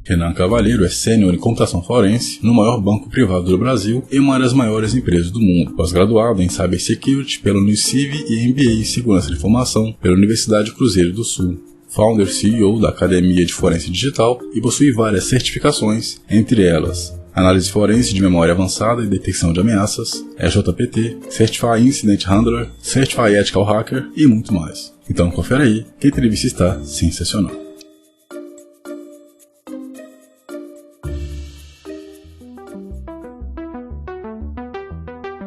Renan Cavalheiro é sênior em computação forense no maior banco privado do Brasil e uma das maiores empresas do mundo. Pós-graduado em Cybersecurity pela Uniciv e MBA em Segurança de Informação pela Universidade Cruzeiro do Sul. Founder e CEO da Academia de Forense Digital e possui várias certificações, entre elas Análise Forense de Memória Avançada e Detecção de Ameaças, EJPT, Certify Incident Handler, Certify Ethical Hacker e muito mais. Então confere aí que a entrevista está sensacional.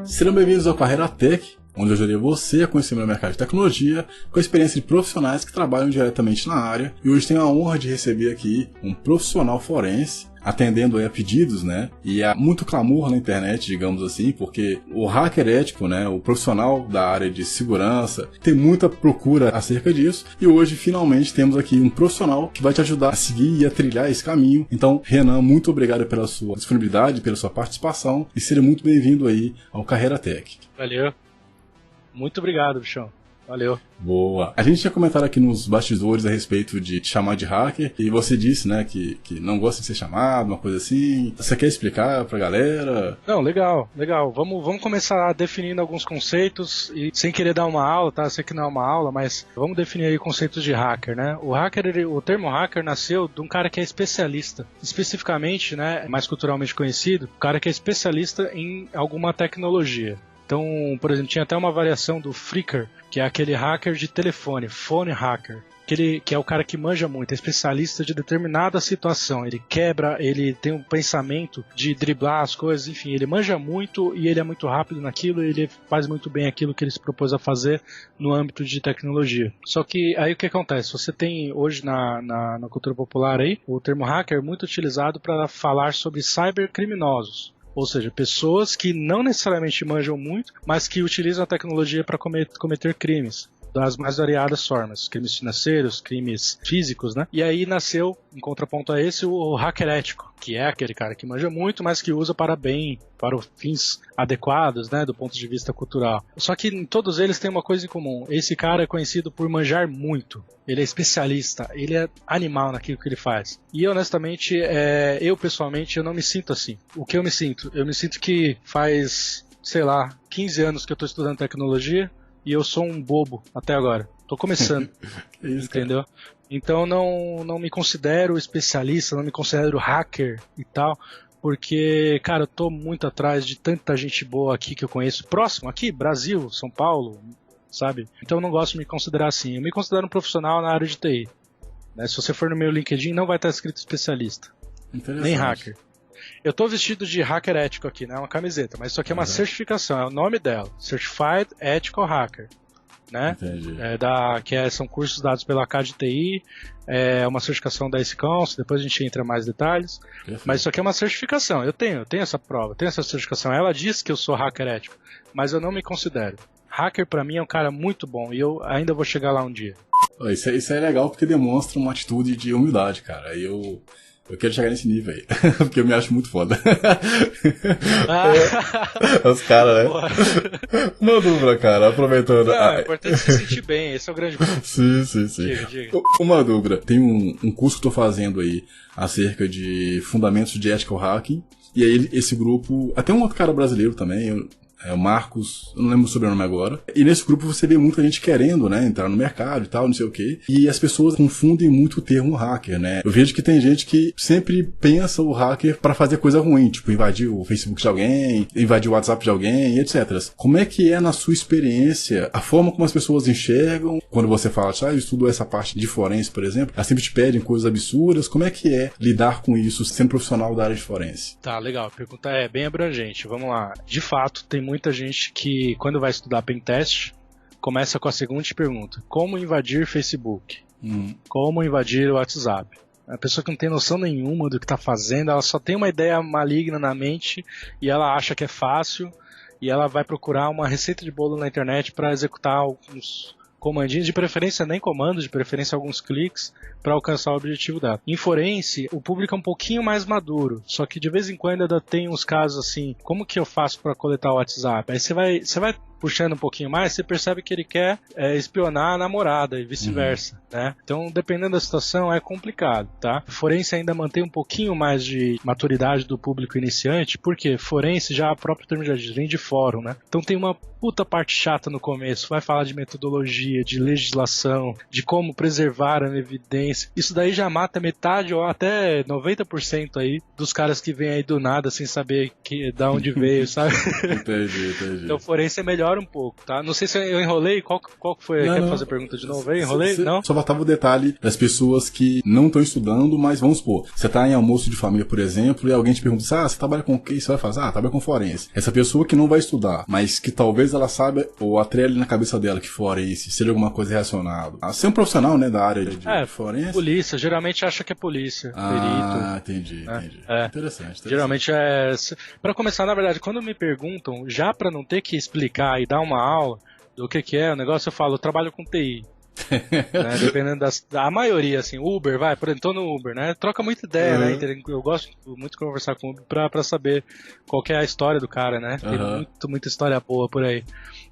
Serão bem-vindos ao Carreira Tech, onde eu ajudarei você a conhecer o mercado de tecnologia com a experiência de profissionais que trabalham diretamente na área. E hoje tenho a honra de receber aqui um profissional forense, atendendo aí a pedidos, né? E há muito clamor na internet, digamos assim, porque o hacker ético, né? O profissional da área de segurança, tem muita procura acerca disso. E hoje, finalmente, temos aqui um profissional que vai te ajudar a seguir e a trilhar esse caminho. Então, Renan, muito obrigado pela sua disponibilidade, pela sua participação e seja muito bem-vindo aí ao Carreira Tech. Valeu. Muito obrigado, bichão. Valeu. Boa. A gente tinha comentado aqui nos bastidores a respeito de te chamar de hacker e você disse, né, que não gosta de ser chamado, uma coisa assim. Você quer explicar pra galera? Não, legal. Vamos começar definindo alguns conceitos e sem querer dar uma aula, tá? Eu sei que não é uma aula, mas vamos definir aí conceitos de hacker, né? O termo hacker nasceu de um cara que é especialista, especificamente, né, mais culturalmente conhecido, um cara que é especialista em alguma tecnologia. Então, por exemplo, tinha até uma variação do Phreaker, que é aquele hacker de telefone, phone hacker, que é o cara que manja muito, é especialista de determinada situação, ele quebra, ele tem um pensamento de driblar as coisas, enfim, ele manja muito e ele é muito rápido naquilo, ele faz muito bem aquilo que ele se propôs a fazer no âmbito de tecnologia. Só que aí o que acontece? Você tem hoje na cultura popular aí, o termo hacker é muito utilizado para falar sobre cybercriminosos. Ou seja, pessoas que não necessariamente manjam muito, mas que utilizam a tecnologia para cometer crimes das mais variadas formas, crimes financeiros, crimes físicos, né? E aí nasceu, em contraponto a esse, o hacker ético, que é aquele cara que manja muito, mas que usa para bem, para fins adequados, né, do ponto de vista cultural. Só que em todos eles tem uma coisa em comum. Esse cara é conhecido por manjar muito. Ele é especialista, ele é animal naquilo que ele faz. E honestamente, eu pessoalmente, eu não me sinto assim. O que eu me sinto? Eu me sinto que faz, sei lá, 15 anos que eu estou estudando tecnologia, e eu sou um bobo até agora. Tô começando, isso, entendeu? Cara. Então não me considero especialista, não me considero hacker e tal, porque, cara, eu tô muito atrás de tanta gente boa aqui que eu conheço, próximo aqui, Brasil, São Paulo, sabe? Então eu não gosto de me considerar assim. Eu me considero um profissional na área de TI. Né? Se você for no meu LinkedIn, não vai estar escrito especialista, nem hacker. Eu tô vestido de hacker ético aqui, né? Uma camiseta, mas isso aqui é uma certificação, é o nome dela, Certified Ethical Hacker, né? São cursos dados pela ACAD-TI, é uma certificação da IC Council, depois a gente entra em mais detalhes, mas isso aqui é uma certificação, eu tenho essa prova, tenho essa certificação, ela diz que eu sou hacker ético, mas eu não me considero. Hacker pra mim é um cara muito bom e eu ainda vou chegar lá um dia. Isso é legal porque demonstra uma atitude de humildade, cara, eu quero chegar nesse nível aí, porque eu me acho muito foda. Os caras, né? Uma dúvida, cara, aproveitando. É importante se sentir bem, esse é o grande ponto. Sim. Diga. Uma dúvida, tem um curso que eu tô fazendo aí acerca de fundamentos de ethical hacking, e aí esse grupo, até um outro cara brasileiro também, o Marcos, eu não lembro o sobrenome agora. E nesse grupo você vê muita gente querendo, né, entrar no mercado e tal, não sei o quê. E as pessoas confundem muito o termo hacker, né? Eu vejo que tem gente que sempre pensa o hacker pra fazer coisa ruim, tipo invadir o Facebook de alguém, invadir o WhatsApp de alguém, etc. Como é que é na sua experiência a forma como as pessoas enxergam quando você fala, eu estudo essa parte de forense, por exemplo, elas sempre te pedem coisas absurdas. Como é que é lidar com isso sendo profissional da área de forense? Tá, legal. A pergunta é bem abrangente. Vamos lá. De fato, tem muita gente que, quando vai estudar pentest, começa com a seguinte pergunta: como invadir Facebook? Como invadir o WhatsApp? A pessoa que não tem noção nenhuma do que está fazendo, ela só tem uma ideia maligna na mente e ela acha que é fácil e ela vai procurar uma receita de bolo na internet para executar alguns comandinhos, de preferência nem comandos, de preferência alguns cliques, para alcançar o objetivo dela. Em forense, o público é um pouquinho mais maduro, só que de vez em quando ainda tem uns casos assim, como que eu faço para coletar o WhatsApp? Aí você vai puxando um pouquinho mais, você percebe que ele quer espionar a namorada e vice-versa, né? Então, dependendo da situação, é complicado, tá? Forense ainda mantém um pouquinho mais de maturidade do público iniciante, porque forense, já a própria termo já diz, vem de fórum, né? Então tem uma puta parte chata no começo, vai falar de metodologia, de legislação, de como preservar a evidência. Isso daí já mata metade ou até 90% aí dos caras que vêm aí do nada sem saber da onde veio, sabe? Entendi. Então forense melhora um pouco, tá? Não sei se eu enrolei, qual que foi? Quer fazer a pergunta de novo aí? Enrolei? Não? Só faltava o detalhe das pessoas que não estão estudando, mas vamos supor, você tá em almoço de família, por exemplo, e alguém te pergunta, você trabalha com o que? Você vai falar, trabalha com forense. Essa pessoa que não vai estudar, mas que talvez ela saiba, ou atrele na cabeça dela que forense seja alguma coisa relacionada a ser um profissional, né, da área de forense. Polícia, geralmente acha que é polícia, perito. Entendi. Interessante. Geralmente pra começar, na verdade, quando me perguntam, já pra não ter que explicar e dar uma aula do que é o negócio, eu falo, eu trabalho com TI. Né, dependendo da maioria, assim, Uber, por exemplo, tô no Uber, né? Troca muita ideia, né? Eu gosto muito de conversar com o Uber pra saber qual que é a história do cara, né? Tem muita história boa por aí.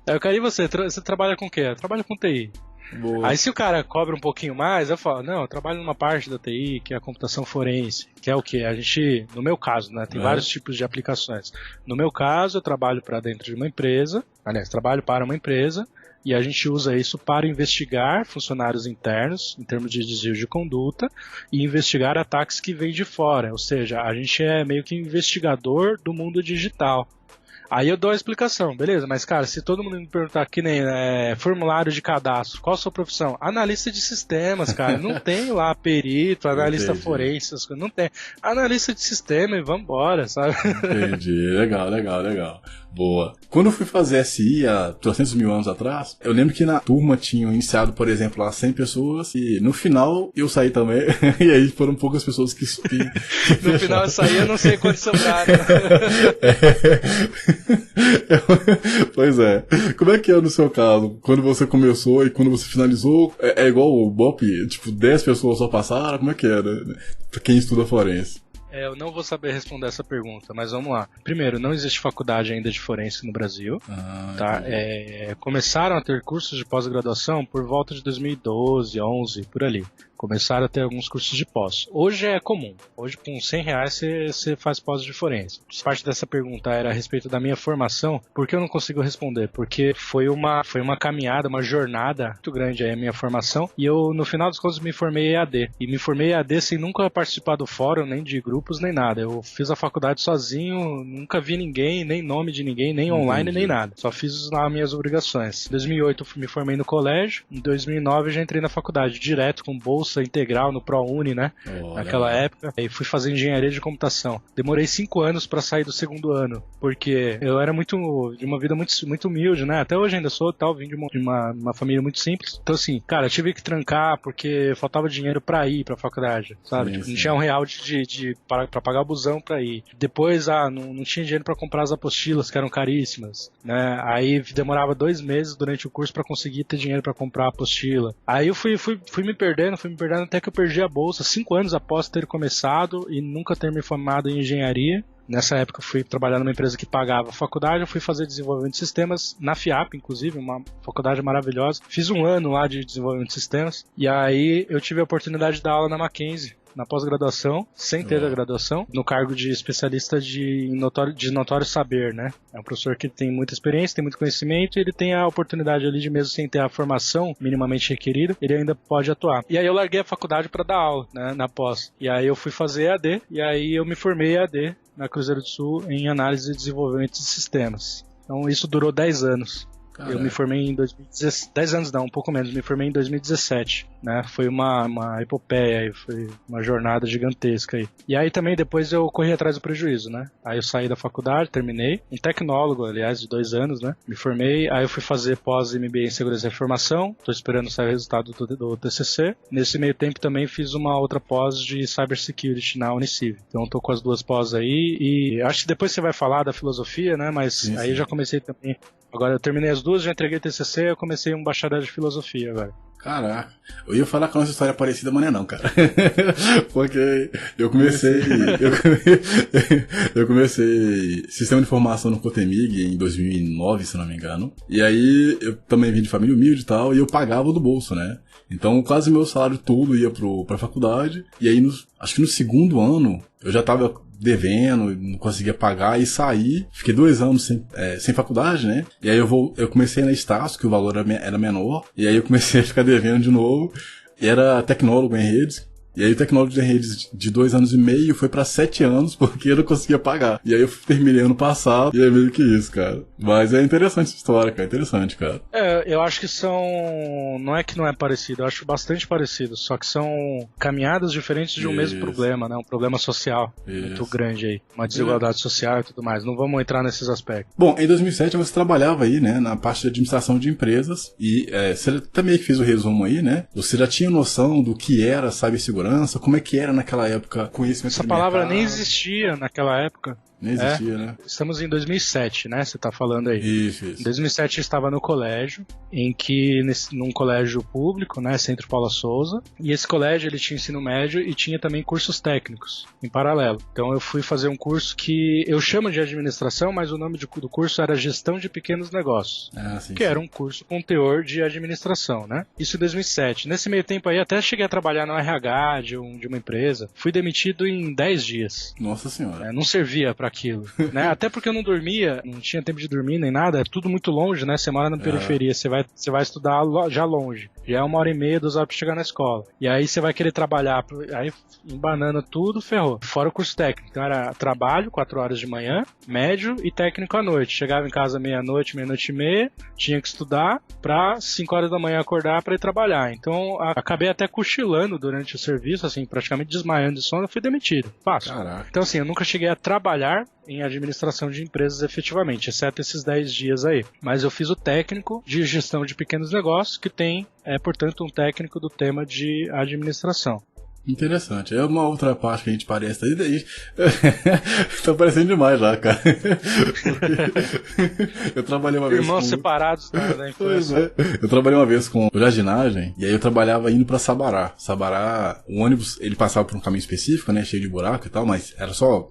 Aí eu quero, e você trabalha com o quê? Eu trabalho com TI. Boa. Aí se o cara cobra um pouquinho mais, eu falo, não, eu trabalho numa parte da TI, que é a computação forense, que é o que? A gente, no meu caso, né, tem vários tipos de aplicações. No meu caso, eu trabalho para dentro de uma empresa, trabalho para uma empresa, e a gente usa isso para investigar funcionários internos, em termos de desvio de conduta, e investigar ataques que vêm de fora, ou seja, a gente é meio que investigador do mundo digital. Aí eu dou a explicação, beleza, mas cara, se todo mundo me perguntar que nem formulário de cadastro, qual a sua profissão? Analista de sistemas, cara, não tem lá perito, analista forense, não tem. Analista de sistema e vambora, sabe? Entendi, legal. Boa. Quando eu fui fazer SI há 300 mil anos atrás, eu lembro que na turma tinham iniciado, por exemplo, lá 100 pessoas e no final eu saí também, e aí foram poucas pessoas que no final eu saí, eu não sei quantos sobraram. Pois é. Como é que é no seu caso? Quando você começou e quando você finalizou, é igual o BOP? Tipo, 10 pessoas só passaram? Como é que era? Pra quem estuda forense. Eu não vou saber responder essa pergunta, mas vamos lá. Primeiro, não existe faculdade ainda de forense no Brasil. Tá? Começaram a ter cursos de pós-graduação por volta de 2012, 11, por ali. Começaram a ter alguns cursos de pós. Hoje é comum. Hoje, com R$100, você faz pós de forense. Parte dessa pergunta era a respeito da minha formação. Por que eu não consigo responder? Porque foi uma caminhada, uma jornada muito grande aí a minha formação. E eu, no final dos contos, me formei EAD. E me formei EAD sem nunca participar do fórum, nem de grupos, nem nada. Eu fiz a faculdade sozinho, nunca vi ninguém, nem nome de ninguém, nem online, nem nada. Só fiz lá minhas obrigações. Em 2008 eu me formei no colégio. Em 2009 eu já entrei na faculdade, direto com bolsa integral no ProUni, né? Naquela época. E fui fazer engenharia de computação. Demorei 5 anos pra sair do segundo ano, porque eu era de uma vida muito humilde, né? Até hoje ainda sou, vim de uma família muito simples. Então assim, cara, eu tive que trancar porque faltava dinheiro pra ir pra faculdade, sabe? Tipo, não tinha R$1 pra pagar o busão pra ir. Depois, não tinha dinheiro pra comprar as apostilas, que eram caríssimas, né? Aí demorava 2 meses durante o curso pra conseguir ter dinheiro pra comprar a apostila. Aí eu fui me perdendo até que eu perdi a bolsa 5 anos após ter começado e nunca ter me formado em engenharia. Nessa época eu fui trabalhar numa empresa que pagava a faculdade, eu fui fazer desenvolvimento de sistemas na FIAP, inclusive, uma faculdade maravilhosa. Fiz 1 ano lá de desenvolvimento de sistemas e aí eu tive a oportunidade de dar aula na Mackenzie, na pós-graduação, sem ter a graduação, no cargo de especialista de notório saber, né? É um professor que tem muita experiência, tem muito conhecimento e ele tem a oportunidade ali de, mesmo sem ter a formação minimamente requerida, ele ainda pode atuar. E aí eu larguei a faculdade para dar aula, né, na pós. E aí eu fui fazer EAD, e aí eu me formei EAD na Cruzeiro do Sul em análise e desenvolvimento de sistemas. Então isso durou 10 anos. Eu me formei em 2017, 10 anos não, um pouco menos, me formei em 2017, né, foi uma epopeia, foi uma jornada gigantesca aí. E aí também depois eu corri atrás do prejuízo, né, aí eu saí da faculdade, terminei, um tecnólogo, aliás, de 2 anos, né, me formei, aí eu fui fazer pós-MBA em Segurança e Informação, tô esperando sair o resultado do TCC, nesse meio tempo também fiz uma outra pós de Cybersecurity na Uniciv, então tô com as 2 pós aí, e acho que depois você vai falar da filosofia, né, mas sim, aí já comecei também. Agora eu terminei as 2, já entreguei TCC, eu comecei um bacharel de filosofia agora. Caraca, eu ia falar que a nossa história é parecida, mas não, cara. Porque eu comecei sistema de informação no Cotemig em 2009, se não me engano. E aí eu também vim de família humilde e tal, e eu pagava do bolso, né? Então quase meu salário todo ia pra faculdade. E aí acho que no segundo ano eu já tava devendo, não conseguia pagar e saí. Fiquei 2 anos sem faculdade, né? E aí eu comecei na Estácio, que o valor era menor. E aí eu comecei a ficar devendo de novo. E era tecnólogo em redes. E aí o tecnólogo de redes de 2 anos e meio foi pra 7 anos, porque eu não conseguia pagar. E aí eu terminei ano passado, e é meio que isso, cara. Mas é interessante essa história, cara. Interessante, cara. Eu acho que não é que não é parecido, eu acho bastante parecido. Só que são caminhadas diferentes de um mesmo problema, né? Um problema social muito grande aí. Uma desigualdade social e tudo mais. Não vamos entrar nesses aspectos. Bom, em 2007 você trabalhava aí, né? Na parte de administração de empresas. E você também fez o resumo aí, né? Você já tinha noção do que era cibersegurança? Como é que era naquela época conhecimento Essa palavra nem existia naquela época. Nem existia, né? Estamos em 2007, né? Você tá falando aí. Isso. Em 2007 eu estava no colégio, num colégio público, né? Centro Paula Souza. E esse colégio, ele tinha ensino médio e tinha também cursos técnicos, em paralelo. Então eu fui fazer um curso que eu chamo de administração, mas o nome do curso era Gestão de Pequenos Negócios. Era um curso com teor de administração, né? Isso em 2007. Nesse meio tempo aí, até cheguei a trabalhar no RH de uma empresa. Fui demitido em 10 dias. Nossa Senhora. Não servia pra aquilo, né? Até porque eu não dormia, não tinha tempo de dormir nem nada, é tudo muito longe, né? Você mora na periferia, você vai estudar já longe, já é 1h30, 2 horas pra chegar na escola. E aí você vai querer trabalhar, aí embanando tudo, ferrou. Fora o curso técnico, então era trabalho, 4 horas de manhã, médio e técnico à noite. Chegava em casa meia-noite, meia-noite e meia, tinha que estudar pra 5 horas da manhã acordar pra ir trabalhar. Então acabei até cochilando durante o serviço, assim, praticamente desmaiando de sono, eu fui demitido. Fácil. Caraca. Então assim, eu nunca cheguei a trabalhar em administração de empresas efetivamente, exceto esses 10 dias aí. Mas eu fiz o técnico de gestão de pequenos negócios, que tem, portanto, um técnico do tema de administração. Interessante. É uma outra parte que a gente parece aí. Tá parecendo demais já, cara. Eu trabalhei uma vez Irmãos separados da infância. Eu trabalhei uma vez com jardinagem, e aí eu trabalhava indo pra Sabará. Sabará, o ônibus, ele passava por um caminho específico, né, cheio de buraco e tal, mas era só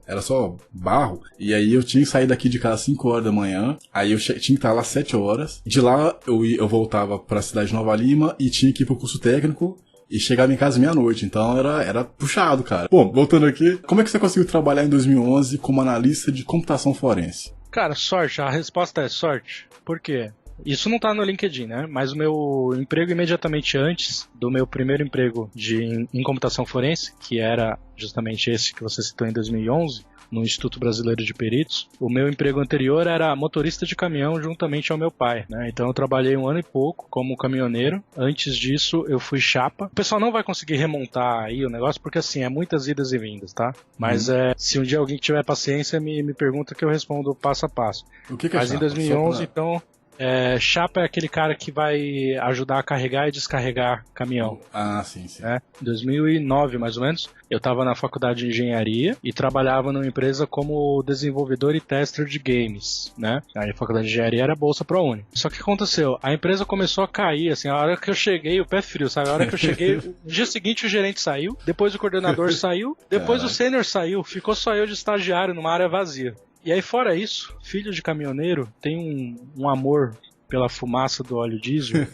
barro. E aí eu tinha que sair daqui de casa às 5 horas da manhã, aí eu tinha que estar lá às 7 horas. De lá eu voltava pra cidade de Nova Lima e tinha que ir pro curso técnico. E chegava em casa meia-noite, então era puxado, cara. Bom, voltando aqui, como é que você conseguiu trabalhar em 2011 como analista de computação forense? Cara, sorte, a resposta é sorte. Por quê? Isso não tá no LinkedIn, né? Mas o meu emprego imediatamente antes do meu primeiro emprego em computação forense, que era justamente esse que você citou em 2011, no Instituto Brasileiro de Peritos, o meu emprego anterior era motorista de caminhão juntamente ao meu pai, né? Então eu trabalhei 1 ano e pouco como caminhoneiro. Antes disso eu fui chapa. O pessoal não vai conseguir remontar aí o negócio porque assim, é muitas idas e vindas, tá? Mas se um dia alguém tiver paciência me pergunta que eu respondo passo a passo. O que é Mas chapa? Em 2011 então... chapa é aquele cara que vai ajudar a carregar e descarregar caminhão. Sim. Em 2009, mais ou menos, eu estava na faculdade de engenharia e trabalhava numa empresa como desenvolvedor e tester de games, né? Aí a faculdade de engenharia era bolsa ProUni. Só que o que aconteceu? A empresa começou a cair, assim, a hora que eu cheguei, o pé frio, sabe? A hora que eu cheguei, no dia seguinte o gerente saiu, depois o coordenador saiu, depois o sênior saiu, ficou só eu de estagiário numa área vazia. E aí, fora isso, filho de caminhoneiro tem um amor pela fumaça do óleo diesel,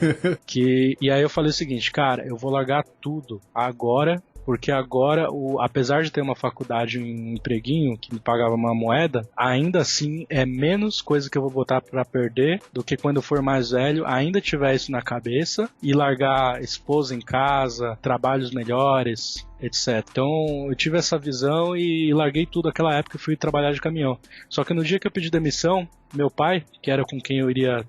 e aí eu falei o seguinte, cara, eu vou largar tudo agora, porque agora, apesar de ter uma faculdade, um empreguinho que me pagava uma moeda, ainda assim é menos coisa que eu vou botar pra perder do que quando eu for mais velho, ainda tiver isso na cabeça, e largar esposa em casa, trabalhos melhores, etc. Então eu tive essa visão e larguei tudo naquela época e fui trabalhar de caminhão. Só que no dia que eu pedi demissão, meu pai, que era com quem eu iria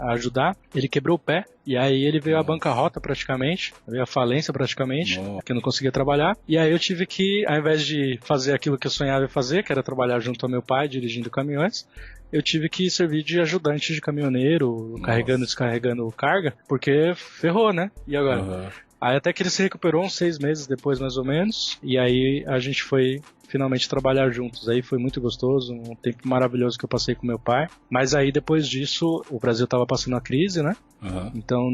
ajudar, ele quebrou o pé e aí ele veio à bancarrota praticamente, veio à falência praticamente, que eu não conseguia trabalhar. E aí eu tive que, ao invés de fazer aquilo que eu sonhava em fazer, que era trabalhar junto ao meu pai, dirigindo caminhões, eu tive que servir de ajudante de caminhoneiro, carregando e descarregando carga, porque ferrou, né? E agora? Aí até que ele se recuperou uns 6 meses depois, mais ou menos, e aí a gente foi finalmente trabalhar juntos. Aí foi muito gostoso, um tempo maravilhoso que eu passei com meu pai. Mas aí depois disso, o Brasil estava passando uma crise, né? Uhum. Então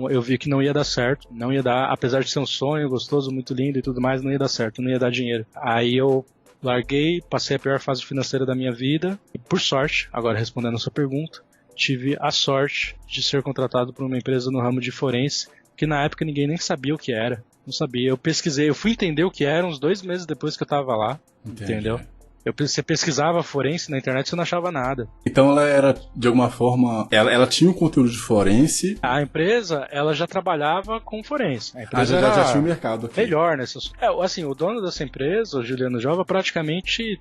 eu vi que não ia dar certo, não ia dar, apesar de ser um sonho gostoso, muito lindo e tudo mais, não ia dar certo, não ia dar dinheiro. Aí eu larguei, passei a pior fase financeira da minha vida e, por sorte, agora respondendo a sua pergunta, tive a sorte de ser contratado por uma empresa no ramo de forense, que na época ninguém nem sabia o que era. Não sabia. Eu pesquisei, eu fui entender o que era uns 2 meses depois que eu tava lá. Entendi. Entendeu? Você pesquisava forense na internet e você não achava nada. Então ela era, de alguma forma, ela tinha um conteúdo de forense. A empresa, ela já trabalhava com forense. A empresa já tinha um mercado aqui. Melhor nessas. Assim, o dono dessa empresa, o Juliano Jova, praticamente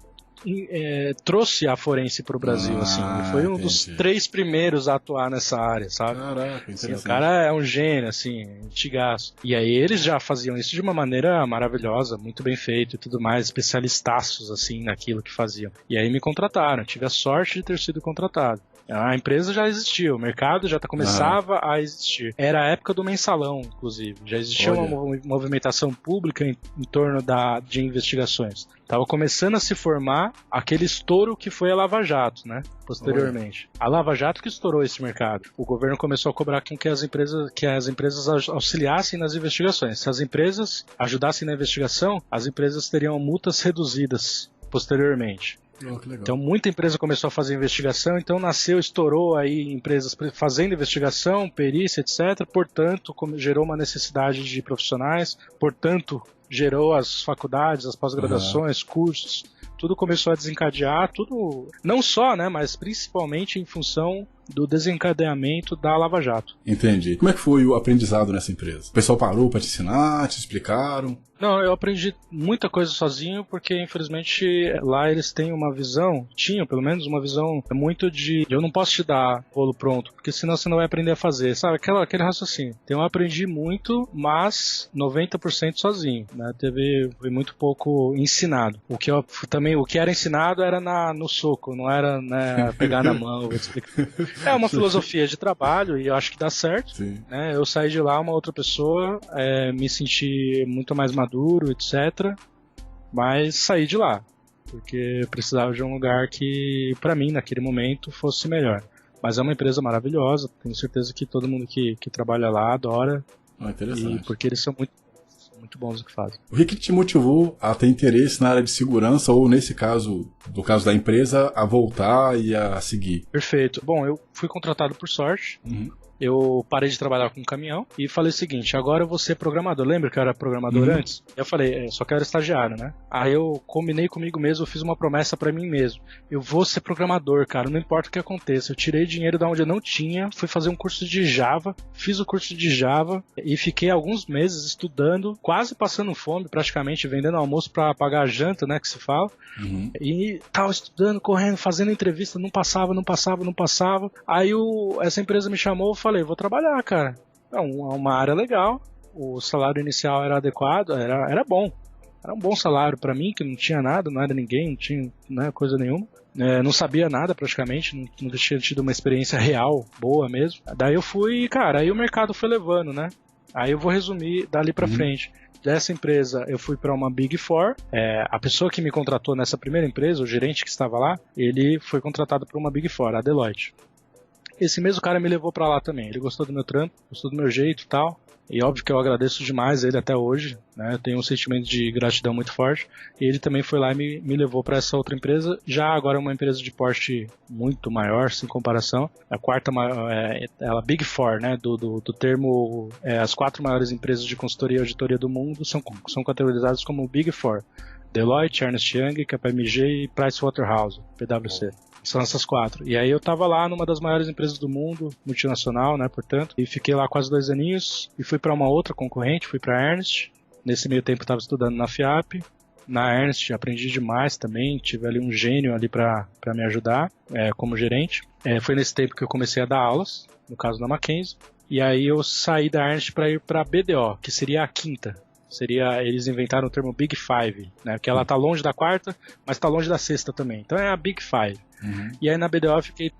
trouxe a forense pro Brasil, assim. Ele foi um dos 3 primeiros a atuar nessa área, sabe? Caraca, interessante. Assim, o cara é um gênio, assim, antigaço. E aí eles já faziam isso de uma maneira maravilhosa, muito bem feito e tudo mais, especialistaços, assim, naquilo que faziam. E aí me contrataram, tive a sorte de ter sido contratado. A empresa já existia, o mercado já começava a existir. Era a época do mensalão, inclusive. Já existia uma movimentação pública em torno de investigações. Estava começando a se formar aquele estouro que foi a Lava Jato, né? Posteriormente. A Lava Jato que estourou esse mercado. O governo começou a cobrar que as empresas auxiliassem nas investigações. Se as empresas ajudassem na investigação, as empresas teriam multas reduzidas posteriormente. Então muita empresa começou a fazer investigação, então estourou aí empresas fazendo investigação, perícia, etc. Portanto, gerou uma necessidade de profissionais, portanto, gerou as faculdades, as pós-graduações, cursos, tudo começou a desencadear, tudo, não só, né, mas principalmente em função do desencadeamento da Lava Jato. Entendi. Como é que foi o aprendizado nessa empresa? O pessoal parou para te ensinar, te explicaram? Não, eu aprendi muita coisa sozinho, porque infelizmente lá eles têm uma visão, tinham pelo menos uma visão muito de eu não posso te dar bolo pronto, porque senão você não vai aprender a fazer, sabe? Aquele raciocínio. Então eu aprendi muito, mas 90% sozinho, né? Foi muito pouco ensinado. O que era ensinado era no soco, não era, né, pegar na mão, vou te explicar. É uma filosofia de trabalho e eu acho que dá certo, né? Eu saí de lá uma outra pessoa, me senti muito mais maduro, etc. Mas saí de lá, porque eu precisava de um lugar que, pra mim, naquele momento, fosse melhor. Mas é uma empresa maravilhosa, tenho certeza que todo mundo que trabalha lá adora. Interessante. Porque eles são muito bons no que fazem. O que te motivou a ter interesse na área de segurança ou, nesse caso, no caso da empresa, a voltar e a seguir? Perfeito. Bom, eu fui contratado por sorte. Eu parei de trabalhar com caminhão e falei o seguinte, agora eu vou ser programador. Lembra que eu era programador antes? Eu falei, só que eu era estagiário, né? Aí eu combinei comigo mesmo, eu fiz uma promessa pra mim mesmo. Eu vou ser programador, cara, não importa o que aconteça. Eu tirei dinheiro da onde eu não tinha, fui fazer um curso de Java, fiz o curso de Java e fiquei alguns meses estudando, quase passando fome, praticamente, vendendo almoço pra pagar a janta, né, que se fala. E tava estudando, correndo, fazendo entrevista, não passava. Aí essa empresa me chamou, falei, vou trabalhar, cara. É uma área legal, o salário inicial era adequado, era bom. Era um bom salário pra mim, que não tinha nada, não era ninguém, não tinha, né, coisa nenhuma. Não sabia nada praticamente, nunca tinha tido uma experiência real, boa mesmo. Daí eu fui, cara, aí o mercado foi levando, né? Aí eu vou resumir dali pra frente. Dessa empresa eu fui para uma Big Four. A pessoa que me contratou nessa primeira empresa, o gerente que estava lá, ele foi contratado por uma Big Four, a Deloitte. Esse mesmo cara me levou pra lá também. Ele gostou do meu trampo, gostou do meu jeito e tal. E óbvio que eu agradeço demais ele até hoje, né? Eu tenho um sentimento de gratidão muito forte. E ele também foi lá e me levou para essa outra empresa. Já agora é uma empresa de porte muito maior, sem comparação. A quarta maior, a Big Four, né? Do termo, as 4 maiores empresas de consultoria e auditoria do mundo são categorizadas como Big Four. Deloitte, Ernst Young, KPMG e Pricewaterhouse, PwC. São essas 4. E aí eu tava lá numa das maiores empresas do mundo, multinacional, né, portanto, e fiquei lá quase 2 aninhos, e fui para uma outra concorrente, fui para Ernst. Nesse meio tempo eu tava estudando na FIAP. Na Ernst aprendi demais também, tive ali um gênio ali para me ajudar, como gerente. Foi nesse tempo que eu comecei a dar aulas, no caso da Mackenzie. E aí eu saí da Ernst para ir para BDO, que seria a quinta. Eles inventaram o termo Big Five, né? Que ela tá longe da quarta, mas tá longe da sexta também. Então é a Big Five. E aí na BDO eu fiquei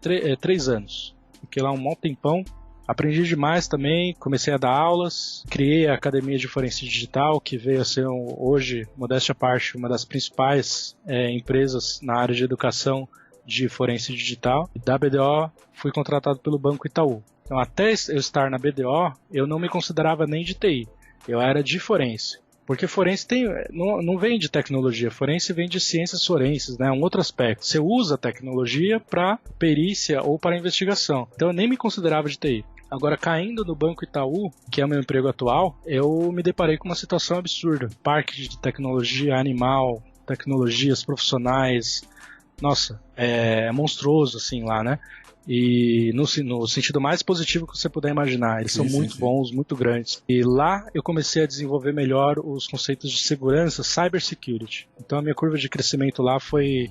3 anos. Fiquei lá um maior tempão. Aprendi demais também, comecei a dar aulas, criei a Academia de Forense Digital, que veio a ser hoje, modéstia à parte, uma das principais empresas na área de educação de forense digital. Da BDO, fui contratado pelo Banco Itaú. Então, até eu estar na BDO, eu não me considerava nem de TI, eu era de forense. Porque forense não vem de tecnologia, forense vem de ciências forenses, né? Um outro aspecto. Você usa a tecnologia para perícia ou para investigação. Então eu nem me considerava de TI. Agora, caindo no Banco Itaú, que é o meu emprego atual, eu me deparei com uma situação absurda. Parque de tecnologia animal, tecnologias profissionais. Nossa, é monstruoso assim lá, né? E no sentido mais positivo que você puder imaginar. Eles são muito bons, muito grandes. E lá eu comecei a desenvolver melhor os conceitos de segurança, cybersecurity. Então a minha curva de crescimento lá foi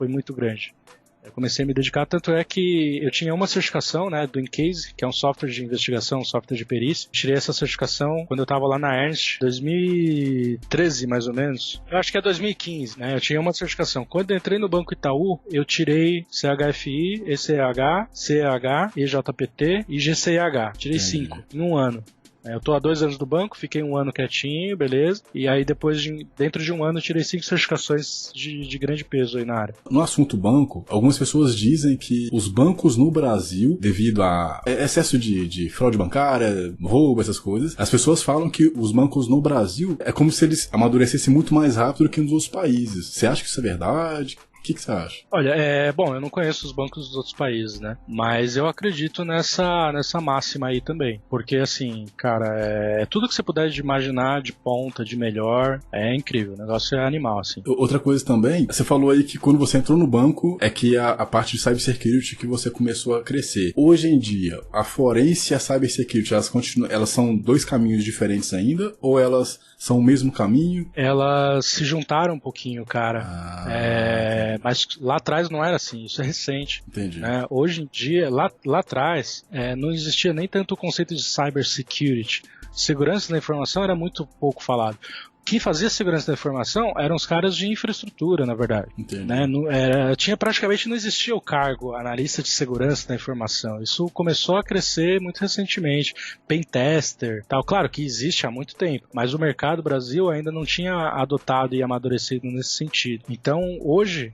muito grande. Eu comecei a me dedicar, tanto é que eu tinha uma certificação, né, do Incase, que é um software de investigação, um software de perícia. Tirei essa certificação quando eu estava lá na Ernst, 2013 mais ou menos. Eu acho que é 2015, né, eu tinha uma certificação. Quando eu entrei no Banco Itaú, eu tirei CHFI, ECH, CEH, EJPT e GCIH. Tirei 5 em um ano. Eu tô há 2 anos do banco, fiquei 1 ano quietinho, beleza. E aí depois, dentro de 1 ano, eu tirei 5 certificações de grande peso aí na área. No assunto banco, algumas pessoas dizem que os bancos no Brasil, devido a excesso de fraude bancária, roubo, essas coisas, as pessoas falam que os bancos no Brasil é como se eles amadurecessem muito mais rápido que nos outros países. Você acha que isso é verdade? O que você acha? Olha, bom, eu não conheço os bancos dos outros países, né? Mas eu acredito nessa máxima aí também. Porque, assim, cara, tudo que você puder imaginar de ponta, de melhor, é incrível. O negócio é animal, assim. Outra coisa também, você falou aí que quando você entrou no banco, é que a parte de cybersecurity que você começou a crescer. Hoje em dia, a forense e a cybersecurity, elas são 2 caminhos diferentes ainda? Ou elas são o mesmo caminho? Elas se juntaram um pouquinho, cara. Mas lá atrás não era assim, isso é recente. Entendi. Né? Hoje em dia, lá atrás, não existia nem tanto o conceito de cybersecurity. Segurança da informação era muito pouco falado. Quem fazia segurança da informação eram os caras de infraestrutura, na verdade. Né? Praticamente não existia o cargo analista de segurança da informação. Isso começou a crescer muito recentemente. Pentester, tal. Claro que existe há muito tempo, mas o mercado Brasil ainda não tinha adotado e amadurecido nesse sentido. Então, hoje,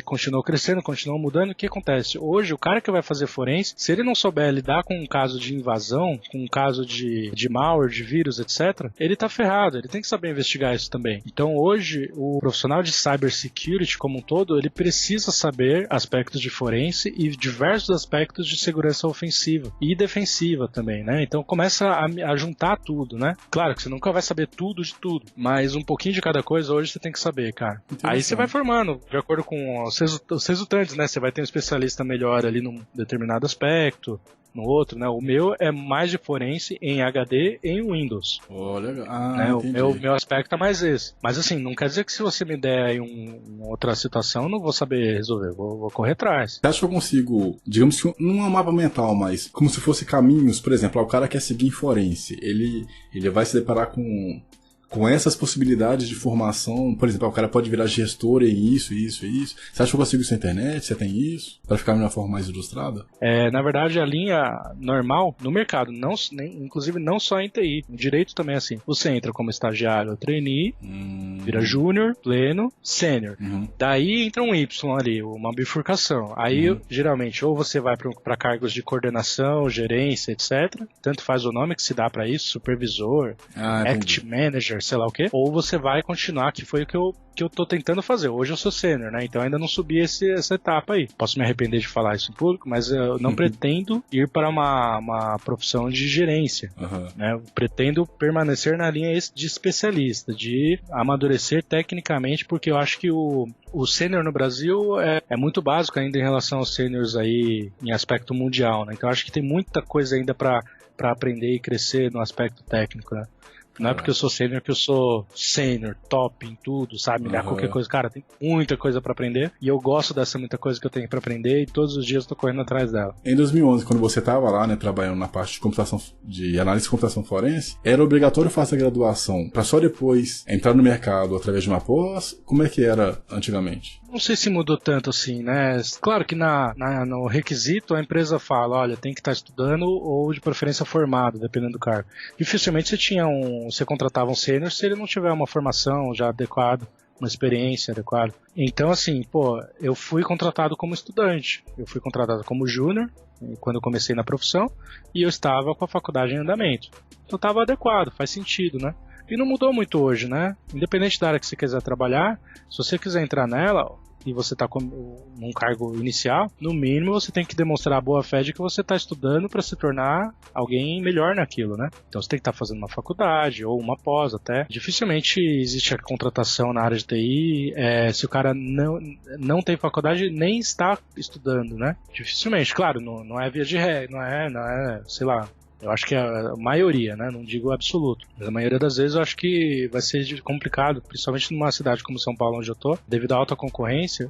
continuou crescendo, continuou mudando. O que acontece? Hoje, o cara que vai fazer forense, se ele não souber lidar com um caso de invasão, com um caso de malware, de vírus, etc., ele tá ferrado. Ele tem que saber investigar isso também. Então hoje o profissional de cybersecurity como um todo, ele precisa saber aspectos de forense e diversos aspectos de segurança ofensiva e defensiva também, né? Então começa a juntar tudo, né? Claro que você nunca vai saber tudo de tudo, mas um pouquinho de cada coisa hoje você tem que saber, cara. Aí você vai formando, de acordo com os resultantes, né? Você vai ter um especialista melhor ali num determinado aspecto, no outro, né? O meu é mais de forense em HD e em Windows. Legal. Né? O meu aspecto é mais esse. Mas assim, não quer dizer que se você me der aí uma outra situação, eu não vou saber resolver, vou correr atrás. Você acha que eu consigo, digamos que não é um mapa mental, mas como se fosse caminhos, por exemplo, o cara quer seguir em forense, ele vai se deparar com essas possibilidades de formação, por exemplo, o cara pode virar gestor em isso. Você acha que eu consigo isso na internet? Você tem isso? Para ficar de uma forma mais ilustrada? Na verdade, a linha normal no mercado, inclusive não só em TI, no direito também é assim. Você entra como estagiário, trainee, vira júnior, pleno, sênior. Daí entra um Y ali, uma bifurcação. Aí, geralmente, ou você vai para cargos de coordenação, gerência, etc. Tanto faz o nome que se dá para isso, supervisor, act manager, sei lá o quê, ou você vai continuar, que foi o que eu tô tentando fazer. Hoje eu sou sênior, né? Então ainda não subi essa etapa aí. Posso me arrepender de falar isso em público, mas eu não pretendo ir para uma profissão de gerência. Né? Eu pretendo permanecer na linha de especialista, de amadurecer tecnicamente, porque eu acho que o sênior no Brasil é muito básico ainda em relação aos sêniors aí em aspecto mundial, né? Então eu acho que tem muita coisa ainda para aprender e crescer no aspecto técnico, né? Não é porque eu sou sênior que eu sou sênior, top em tudo, sabe? Me dá qualquer coisa. Cara, tem muita coisa pra aprender. E eu gosto dessa muita coisa que eu tenho pra aprender. E todos os dias eu tô correndo atrás dela. Em 2011, quando você tava lá, né, trabalhando na parte de análise de computação forense, era obrigatório fazer a graduação pra só depois entrar no mercado através de uma pós? Como é que era antigamente? Não sei se mudou tanto assim, né? Claro que no requisito a empresa fala, olha, tem que estar estudando ou de preferência formado, dependendo do cargo. Dificilmente você contratava um sênior se ele não tiver uma formação já adequada, uma experiência adequada. Então, assim, eu fui contratado como estudante, eu fui contratado como júnior quando eu comecei na profissão e eu estava com a faculdade em andamento. Então estava adequado, faz sentido, né? E não mudou muito hoje, né? Independente da área que você quiser trabalhar, se você quiser entrar nela e você está num cargo inicial, no mínimo você tem que demonstrar a boa fé de que você está estudando para se tornar alguém melhor naquilo, né? Então você tem que estar fazendo uma faculdade ou uma pós até. Dificilmente existe a contratação na área de TI se o cara não tem faculdade nem está estudando, né? Dificilmente, claro, não é via de regra, não é, sei lá. Eu acho que a maioria, né? Não digo absoluto. Mas a maioria das vezes eu acho que vai ser complicado, principalmente numa cidade como São Paulo, onde eu tô. Devido à alta concorrência,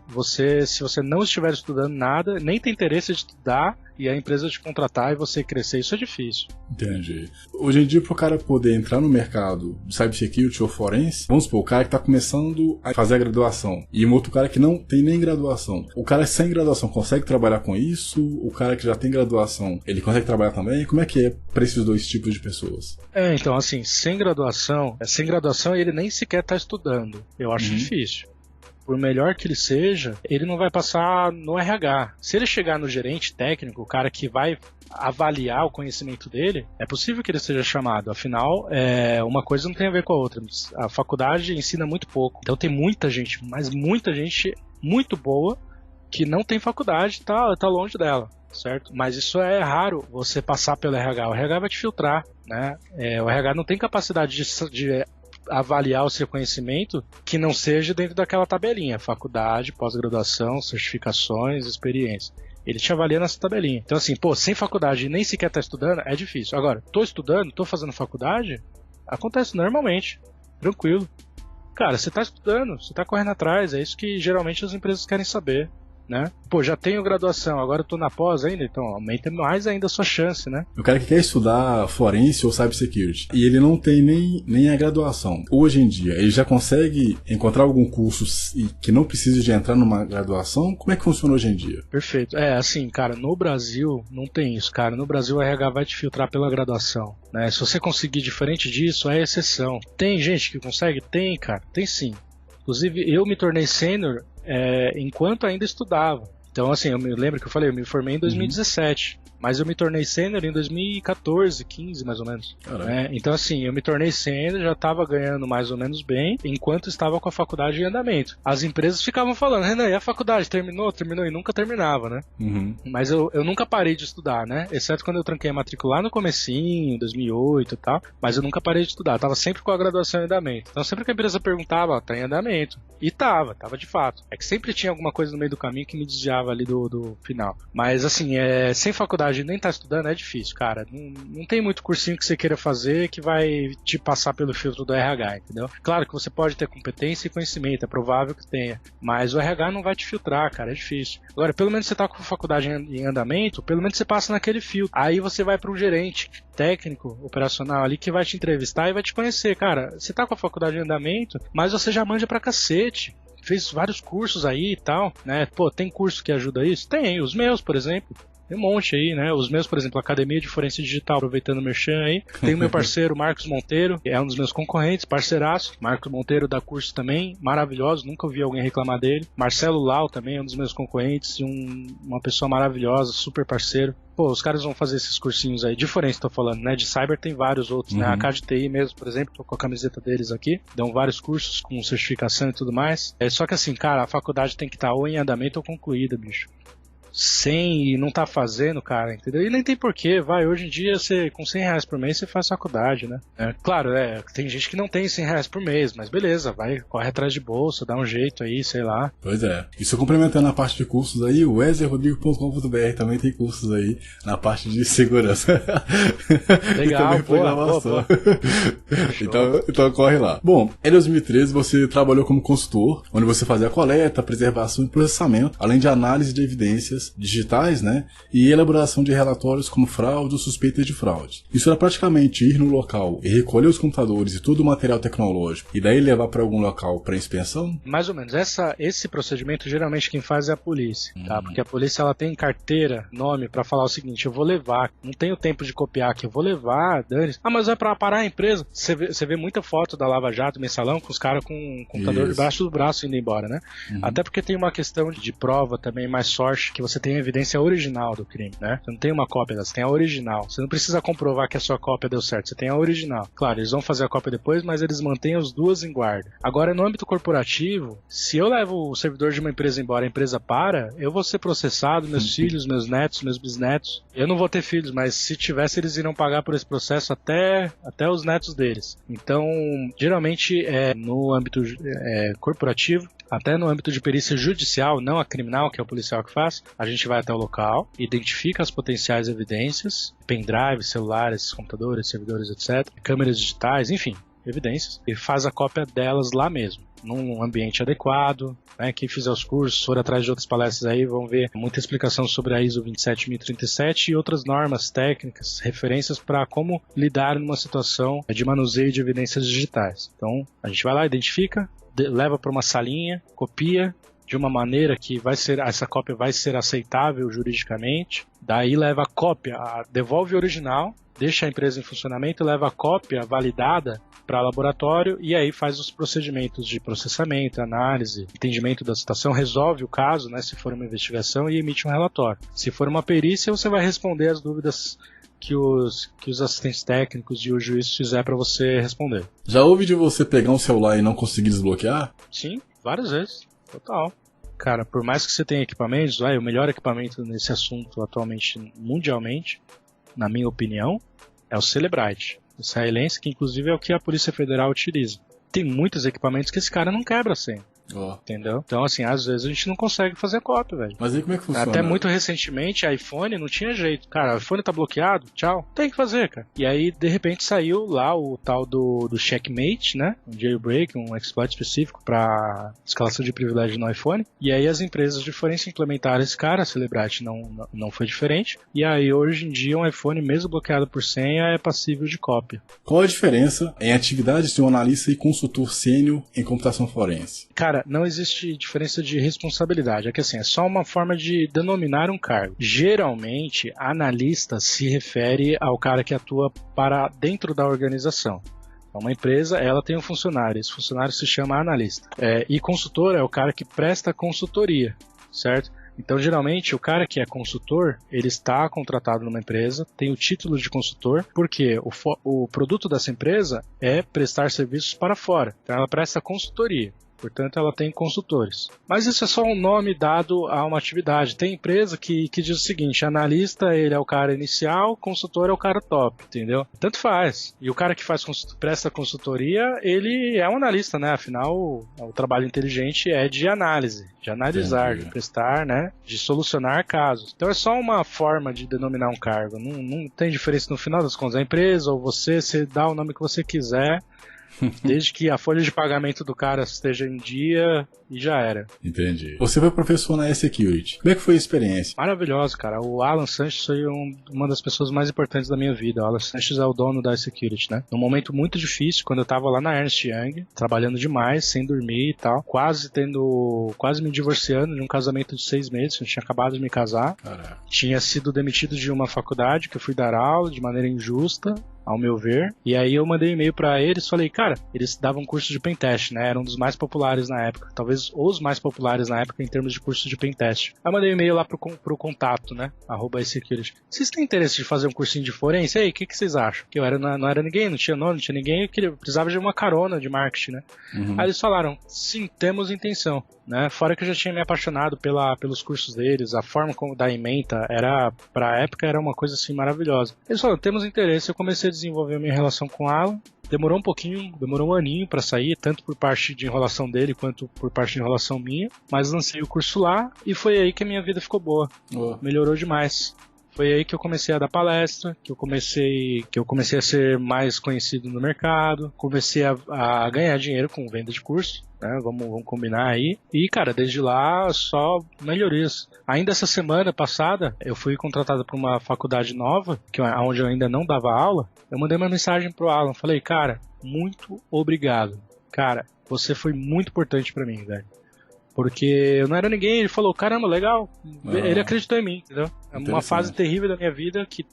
se você não estiver estudando nada, nem tem interesse de estudar, e a empresa te contratar e você crescer, isso é difícil. Entendi. Hoje em dia, pro cara poder entrar no mercado de cybersecurity ou forense, vamos supor, o cara que tá começando a fazer a graduação e um outro cara que não tem nem graduação. O cara sem graduação consegue trabalhar com isso? O cara que já tem graduação, ele consegue trabalhar também? Como é que é para esses dois tipos de pessoas? Então, assim, sem graduação ele nem sequer tá estudando. Eu acho difícil. Por melhor que ele seja, ele não vai passar no RH. Se ele chegar no gerente técnico, o cara que vai avaliar o conhecimento dele, é possível que ele seja chamado. Afinal, uma coisa não tem a ver com a outra. A faculdade ensina muito pouco. Então tem muita gente, mas muita gente muito boa que não tem faculdade, tá longe dela, certo? Mas isso é raro você passar pelo RH. O RH vai te filtrar, né? O RH não tem capacidade de avaliar o seu conhecimento que não seja dentro daquela tabelinha, faculdade, pós-graduação, certificações, experiência. Ele te avalia nessa tabelinha. Então assim, sem faculdade e nem sequer tá estudando, é difícil. Agora, tô estudando, tô fazendo faculdade, acontece normalmente, tranquilo. Cara, você tá estudando, você tá correndo atrás, é isso que geralmente as empresas querem saber, né? Já tenho graduação, agora eu tô na pós ainda, então aumenta mais ainda a sua chance, né? O cara que quer estudar forense ou cybersecurity e ele não tem nem a graduação, hoje em dia, ele já consegue encontrar algum curso que não precise de entrar numa graduação? Como é que funciona hoje em dia? Perfeito. Assim, cara, no Brasil não tem isso, cara. No Brasil o RH vai te filtrar pela graduação, né? Se você conseguir diferente disso, é exceção. Tem gente que consegue? Tem, cara. Tem sim. Inclusive, eu me tornei sênior enquanto ainda estudava. Então, assim, eu me lembro que eu me formei em 2017, mas eu me tornei sênior em 2014, 15 mais ou menos. Então, assim, eu me tornei sênior, já estava ganhando mais ou menos bem, enquanto estava com a faculdade em andamento. As empresas ficavam falando, Renan, e a faculdade? Terminou, e nunca terminava, né? Mas eu nunca parei de estudar, né? Exceto quando eu tranquei a matrícula lá no comecinho, 2008 e tal, mas eu nunca parei de estudar, tava sempre com a graduação em andamento. Então, sempre que a empresa perguntava, tá em andamento. E tava de fato. É que sempre tinha alguma coisa no meio do caminho que me desviava ali do final. Mas, assim, sem faculdade nem tá estudando é difícil, cara. Não tem muito cursinho que você queira fazer que vai te passar pelo filtro do RH, entendeu? Claro que você pode ter competência e conhecimento, é provável que tenha, mas o RH não vai te filtrar, cara, é difícil. Agora, pelo menos você tá com a faculdade em andamento, pelo menos você passa naquele filtro. Aí você vai para um gerente técnico, operacional ali, que vai te entrevistar e vai te conhecer. Cara, você tá com a faculdade em andamento, mas você já manja pra cacete. Fez vários cursos aí e tal, né? Tem curso que ajuda isso? Tem, os meus, por exemplo. Tem um monte aí, né? Os meus, por exemplo, Academia de Forense Digital, aproveitando o merchan aí. Tem o meu parceiro, Marcos Monteiro, que é um dos meus concorrentes, parceiraço. Marcos Monteiro dá curso também, maravilhoso, nunca ouvi alguém reclamar dele. Marcelo Lau também é um dos meus concorrentes, uma pessoa maravilhosa, super parceiro. Os caras vão fazer esses cursinhos aí, de forense tô falando, né? De cyber tem vários outros, né? A KDTI mesmo, por exemplo, tô com a camiseta deles aqui. Dão vários cursos com certificação e tudo mais. Só que assim, cara, a faculdade tem que estar ou em andamento ou concluída, bicho. 100 e não tá fazendo, cara, entendeu? E nem tem porquê, vai, hoje em dia você, com 100 reais por mês você faz faculdade, né? Claro, tem gente que não tem 100 reais por mês, mas beleza, vai, corre atrás de bolsa, dá um jeito aí, sei lá. Pois é. E só complementando a parte de cursos aí, o wesleyrodrigo.com.br também tem cursos aí na parte de segurança. Legal, e também programação. Então corre lá. Bom, em 2013 você trabalhou como consultor, onde você fazia a coleta, preservação e processamento, além de análise de evidências digitais, né, e elaboração de relatórios como fraude ou suspeita de fraude. Isso era praticamente ir no local e recolher os computadores e todo o material tecnológico e daí levar para algum local para inspeção? Mais ou menos. Esse procedimento geralmente quem faz é a polícia, tá? Porque a polícia ela tem carteira, nome para falar o seguinte: eu vou levar, não tenho tempo de copiar aqui, eu vou levar, dane. Mas é para parar a empresa. Você vê muita foto da Lava Jato, Mensalão, com os caras com um computador debaixo do braço indo embora, né? Até porque tem uma questão de prova também, mais sorte, que você tem a evidência original do crime, né? Você não tem uma cópia, você tem a original. Você não precisa comprovar que a sua cópia deu certo, você tem a original. Claro, eles vão fazer a cópia depois, mas eles mantêm as duas em guarda. Agora, no âmbito corporativo, se eu levo o servidor de uma empresa embora, a empresa para, eu vou ser processado, meus filhos, meus netos, meus bisnetos. Eu não vou ter filhos, mas se tivesse, eles irão pagar por esse processo até os netos deles. Então, geralmente, no âmbito corporativo, até no âmbito de perícia judicial, não a criminal, que é o policial que faz, a gente vai até o local, identifica as potenciais evidências, pendrive, celulares, computadores, servidores, etc., câmeras digitais, enfim, evidências, e faz a cópia delas lá mesmo, num ambiente adequado, né? Quem fizer os cursos, for atrás de outras palestras aí, vão ver muita explicação sobre a ISO 27037 e outras normas técnicas, referências para como lidar numa situação de manuseio de evidências digitais. Então, a gente vai lá, identifica, leva para uma salinha, copia de uma maneira que essa cópia vai ser aceitável juridicamente, daí leva a cópia, devolve o original, deixa a empresa em funcionamento, leva a cópia validada para laboratório e aí faz os procedimentos de processamento, análise, entendimento da situação, resolve o caso, né, se for uma investigação, e emite um relatório. Se for uma perícia, você vai responder as dúvidas que os assistentes técnicos e o juiz fizer para você responder. Já houve de você pegar um celular e não conseguir desbloquear? Sim, várias vezes. Total. Cara, por mais que você tenha equipamentos, o melhor equipamento nesse assunto atualmente, mundialmente, na minha opinião, é o Cellebrite. O israelense, que inclusive é o que a Polícia Federal utiliza. Tem muitos equipamentos que esse cara não quebra a senha. Entendeu? Então, assim, às vezes a gente não consegue fazer a cópia, velho. Mas aí como é que funciona? Até muito recentemente, iPhone não tinha jeito. Cara, o iPhone tá bloqueado, tchau. Tem que fazer, cara. E aí, de repente, saiu lá o tal do Checkmate, né? Um jailbreak, um exploit específico pra escalação de privilégio no iPhone. E aí as empresas de forense implementaram esse cara, a Cellebrite não foi diferente. E aí, hoje em dia, um iPhone, mesmo bloqueado por senha, é passível de cópia. Qual a diferença em atividades de um analista e consultor sênior em computação forense? Cara, não existe diferença de responsabilidade. É que assim, é só uma forma de denominar um cargo. Geralmente, analista se refere ao cara que atua para dentro da organização. Uma empresa, ela tem um funcionário. Esse funcionário se chama analista. E consultor é o cara que presta consultoria, certo? Então, geralmente, o cara que é consultor, ele está contratado numa empresa, tem o título de consultor, porque o produto dessa empresa é prestar serviços para fora. Então, ela presta consultoria. Portanto, ela tem consultores. Mas isso é só um nome dado a uma atividade. Tem empresa que diz o seguinte: analista, ele é o cara inicial, consultor é o cara top, entendeu? Tanto faz. E o cara que presta consultoria, ele é um analista, né? Afinal, o trabalho inteligente é de análise, de analisar, de prestar, né? De solucionar casos. Então é só uma forma de denominar um cargo. Não tem diferença no final das contas. A empresa ou você dá o nome que você quiser, desde que a folha de pagamento do cara esteja em dia, e já era. Entendi. Você foi professor na iSecurity. Como é que foi a experiência? Maravilhoso, cara. O Alan Sanches foi uma das pessoas mais importantes da minha vida. O Alan Sanches é o dono da iSecurity, né? Num momento muito difícil, quando eu tava lá na Ernst Young, trabalhando demais, sem dormir e tal, quase me divorciando de um casamento de 6 meses, eu tinha acabado de me casar. Caraca. Tinha sido demitido de uma faculdade que eu fui dar aula de maneira injusta, ao meu ver, e aí eu mandei um e-mail pra eles, falei, cara, eles davam curso de pentest, né, eram um dos mais populares na época, talvez os mais populares na época em termos de curso de pentest. Aí eu mandei um e-mail lá pro contato, né, @iSecurity. Vocês têm interesse de fazer um cursinho de forense? E aí, o que vocês acham? Que eu não era ninguém, não tinha nome, não tinha ninguém, eu precisava de uma carona de marketing, né. Aí eles falaram, sim, temos intenção. né? Fora que eu já tinha me apaixonado pelos cursos deles, a forma como da ementa pra época era uma coisa assim maravilhosa. Eles falaram, temos interesse, eu comecei a desenvolver a minha relação com o Alan. Demorou um pouquinho, demorou um aninho pra sair, tanto por parte de enrolação dele quanto por parte de enrolação minha, mas lancei o curso lá e foi aí que a minha vida ficou boa. Melhorou demais. Foi aí que eu comecei a dar palestra, que eu comecei a ser mais conhecido no mercado, comecei a ganhar dinheiro com venda de curso, né? Vamos combinar aí. E, cara, desde lá só melhorias. Ainda essa semana passada, eu fui contratado para uma faculdade nova, onde eu ainda não dava aula. Eu mandei uma mensagem pro Alan, falei, cara, muito obrigado. Cara, você foi muito importante para mim, velho. Porque eu não era ninguém, ele falou, caramba, legal. Ele acreditou em mim, entendeu? É uma fase terrível da minha vida, que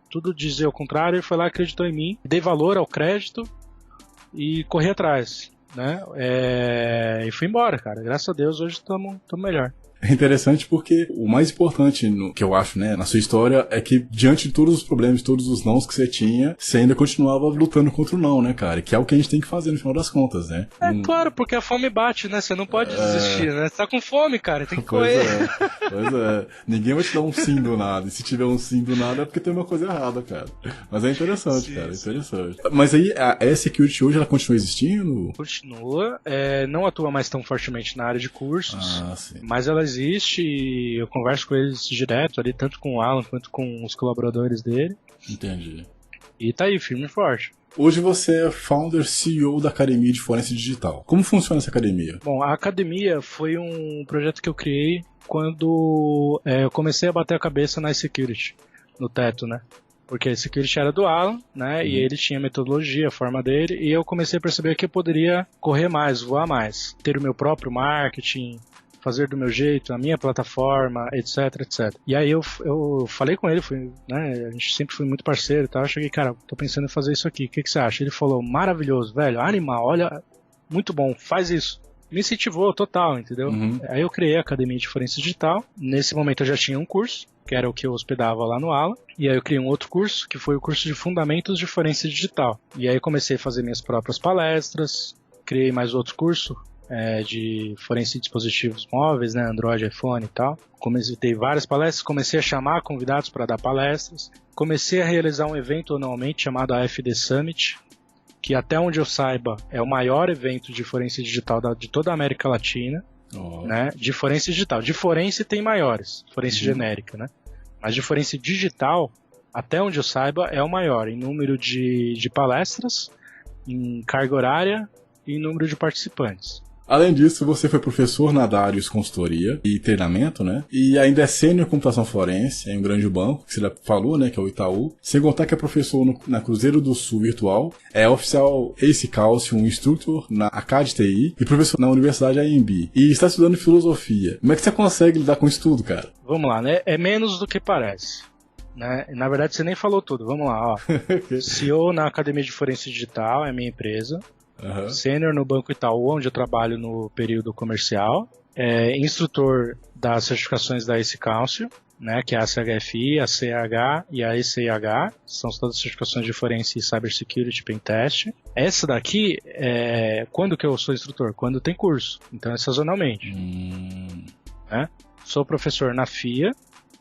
tudo dizia o contrário, ele foi lá, acreditou em mim, dei valor ao crédito e corri atrás, né? E fui embora, cara. Graças a Deus, hoje estamos melhor. É interessante porque o mais importante que eu acho, né, na sua história é que diante de todos os problemas, todos os nãos que você tinha, você ainda continuava lutando contra o não, né, cara? Que é o que a gente tem que fazer no final das contas, né? Claro, porque a fome bate, né? Você não pode desistir, né? Você tá com fome, cara, tem que correr. Pois é. Ninguém vai te dar um sim do nada. E se tiver um sim do nada é porque tem uma coisa errada, cara. Mas é interessante, sim, cara, é interessante. Mas aí a E-Security hoje, ela continua existindo? Continua, não atua mais tão fortemente na área de cursos, sim. Mas ela existe e eu converso com eles direto ali, tanto com o Alan quanto com os colaboradores dele. Entendi. E tá aí, firme e forte. Hoje você é founder CEO da Academia de Forense Digital. Como funciona essa academia? Bom, a academia foi um projeto que eu criei quando eu comecei a bater a cabeça na security, no teto, né? Porque a security era do Alan, né? E ele tinha a metodologia, a forma dele, e eu comecei a perceber que eu poderia correr mais, voar mais, ter o meu próprio marketing, fazer do meu jeito, a minha plataforma, etc, etc. E aí eu falei com ele, né, a gente sempre foi muito parceiro e tal, eu cheguei, cara, tô pensando em fazer isso aqui, o que você acha? Ele falou, maravilhoso, velho, animal, olha, muito bom, faz isso. Me incentivou total, entendeu? Aí eu criei a Academia de Forense Digital, nesse momento eu já tinha um curso, que era o que eu hospedava lá no Alan, e aí eu criei um outro curso, que foi o curso de Fundamentos de Forense Digital. E aí eu comecei a fazer minhas próprias palestras, criei mais outro curso, de forense de dispositivos móveis, né, Android, iPhone e tal. Comecei várias palestras, comecei a chamar convidados para dar palestras, comecei a realizar um evento anualmente chamado AFD Summit, que até onde eu saiba é o maior evento de forense digital de toda a América Latina, né, de forense digital. De forense tem maiores, forense genérica, né, mas de forense digital, até onde eu saiba, é o maior em número de palestras, em carga horária e em número de participantes. Além disso, você foi professor na Darius Consultoria e Treinamento, né? E ainda é sênior em computação forense em um grande banco, que você já falou, né? Que é o Itaú. Sem contar que é professor na Cruzeiro do Sul Virtual, é oficial Ace Calcium, instrutor na ACAD TI e professor na Universidade AMB. E está estudando filosofia. Como é que você consegue lidar com isso tudo, cara? Vamos lá, né? É menos do que parece. Né? Na verdade, você nem falou tudo. Vamos lá, ó. CEO na Academia de Forense Digital, é a minha empresa. Sênior no Banco Itaú, onde eu trabalho no período comercial, instrutor das certificações da Ace Council, né, que é a CHFI, a CH e a ECIH, são todas as certificações de Forense e Cybersecurity Pentest. Essa daqui, quando que eu sou instrutor? Quando tem curso, então é sazonalmente. Né? Sou professor na FIA,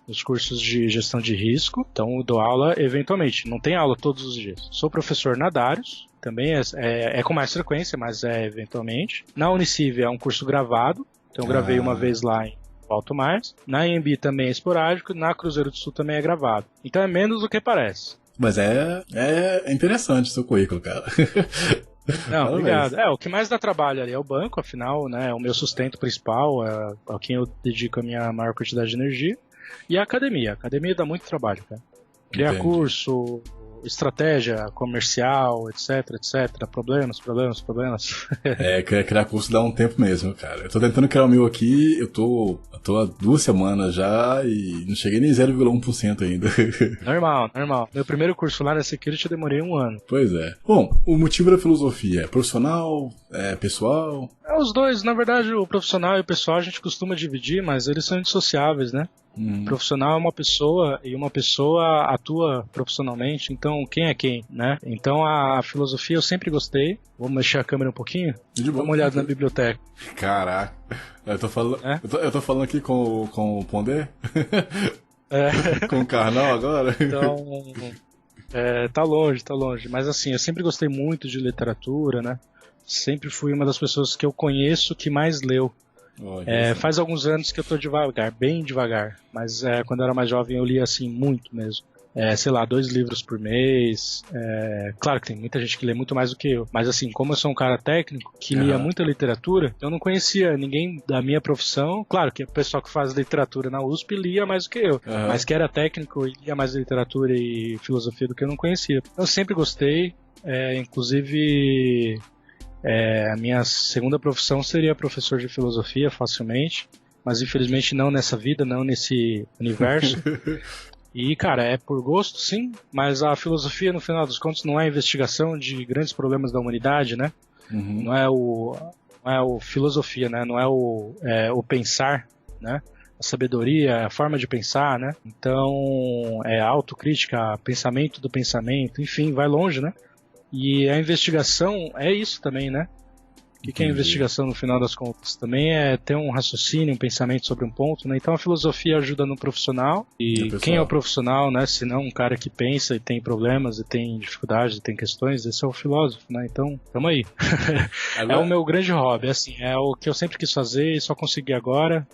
nos cursos de gestão de risco, então eu dou aula eventualmente, não tem aula todos os dias. Sou professor na Darius, também é com mais frequência, mas é eventualmente. Na Uniciv é um curso gravado, então eu gravei uma vez lá em Alto Mais. Na AMB também é esporádico, na Cruzeiro do Sul também é gravado. Então é menos do que parece. Mas é interessante o seu currículo, cara. Não, obrigado. O que mais dá trabalho ali é o banco, afinal, né, é o meu sustento principal, é a quem eu dedico a minha maior quantidade de energia. E a academia. A academia dá muito trabalho, cara. Criar curso, estratégia comercial, etc, etc. Problemas. Criar curso dá um tempo mesmo, cara. Eu tô tentando criar o meu aqui, eu tô há 2 semanas já e não cheguei nem 0,1% ainda. Normal. Meu primeiro curso lá na Security eu demorei 1 ano. Pois é. Bom, o motivo da filosofia é profissional, pessoal? Os dois, na verdade, o profissional e o pessoal a gente costuma dividir, mas eles são indissociáveis, né? Profissional é uma pessoa e uma pessoa atua profissionalmente, então quem é quem, né? Então a filosofia eu sempre gostei. Vamos mexer a câmera um pouquinho? Dá uma olhada na biblioteca. Caraca, eu tô falando, eu tô falando aqui com o Pondé? Com o Karnal agora? Então, tá longe. Mas assim, eu sempre gostei muito de literatura, né? Sempre fui uma das pessoas que eu conheço que mais leu. Faz alguns anos que eu tô devagar, bem devagar. Mas quando eu era mais jovem eu lia assim muito mesmo. Sei lá, 2 livros por mês. Claro que tem muita gente que lê muito mais do que eu. Mas assim, como eu sou um cara técnico que lia muita literatura, eu não conhecia ninguém da minha profissão. Claro que o pessoal que faz literatura na USP lia mais do que eu. Mas que era técnico e lia mais literatura e filosofia do que eu não conhecia. Eu sempre gostei. Inclusive... a minha segunda profissão seria professor de filosofia facilmente, mas infelizmente não nessa vida, não nesse universo. E cara, é por gosto sim, mas a filosofia no final dos contos não é a investigação de grandes problemas da humanidade, né? Não é o filosofia, né? Não é o pensar, né? A sabedoria, a forma de pensar, né? Então é autocrítica, pensamento do pensamento, enfim, vai longe, né? E a investigação é isso também, né? O que é a investigação no final das contas? Também é ter um raciocínio, um pensamento sobre um ponto, né? Então a filosofia ajuda no profissional. E quem é o profissional, né? Se não um cara que pensa e tem problemas e tem dificuldades e tem questões, esse é o filósofo, né? Então, tamo aí. É o meu grande hobby, assim, é o que eu sempre quis fazer e só consegui agora.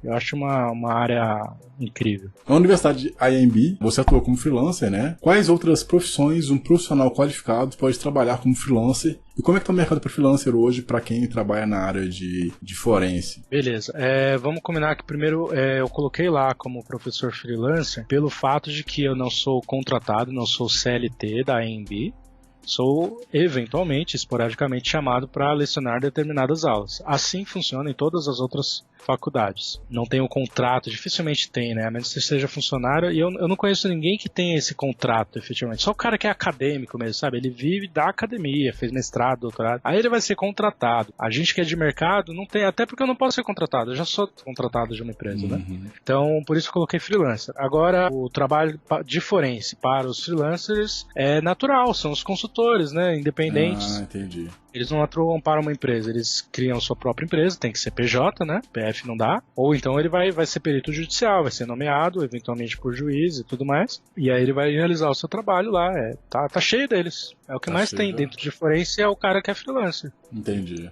Eu acho uma área incrível. Na Universidade IMB, você atuou como freelancer, né? Quais outras profissões um profissional qualificado pode trabalhar como freelancer? E como é que está o mercado para freelancer hoje para quem trabalha na área de forense? Beleza. Vamos combinar que primeiro eu coloquei lá como professor freelancer pelo fato de que eu não sou contratado, não sou CLT da IMB. Sou, eventualmente, esporadicamente chamado para lecionar determinadas aulas. Assim funciona em todas as outras faculdades. Não tem um contrato, dificilmente tem, né? A menos que você seja funcionário, e eu não conheço ninguém que tenha esse contrato, efetivamente. Só o cara que é acadêmico mesmo, sabe? Ele vive da academia, fez mestrado, doutorado. Aí ele vai ser contratado. A gente que é de mercado não tem, até porque eu não posso ser contratado. Eu já sou contratado de uma empresa, né? Então, por isso eu coloquei freelancer. Agora, o trabalho de forense para os freelancers é natural, são os consultores, né? Independentes. Entendi. Eles não atuam para uma empresa, eles criam sua própria empresa, tem que ser PJ, né? PF não dá. Ou então ele vai ser perito judicial, vai ser nomeado, eventualmente por juiz e tudo mais. E aí ele vai realizar o seu trabalho lá. Tá cheio deles. É o que mais tem dentro de forense, é o cara que é freelancer. Entendi.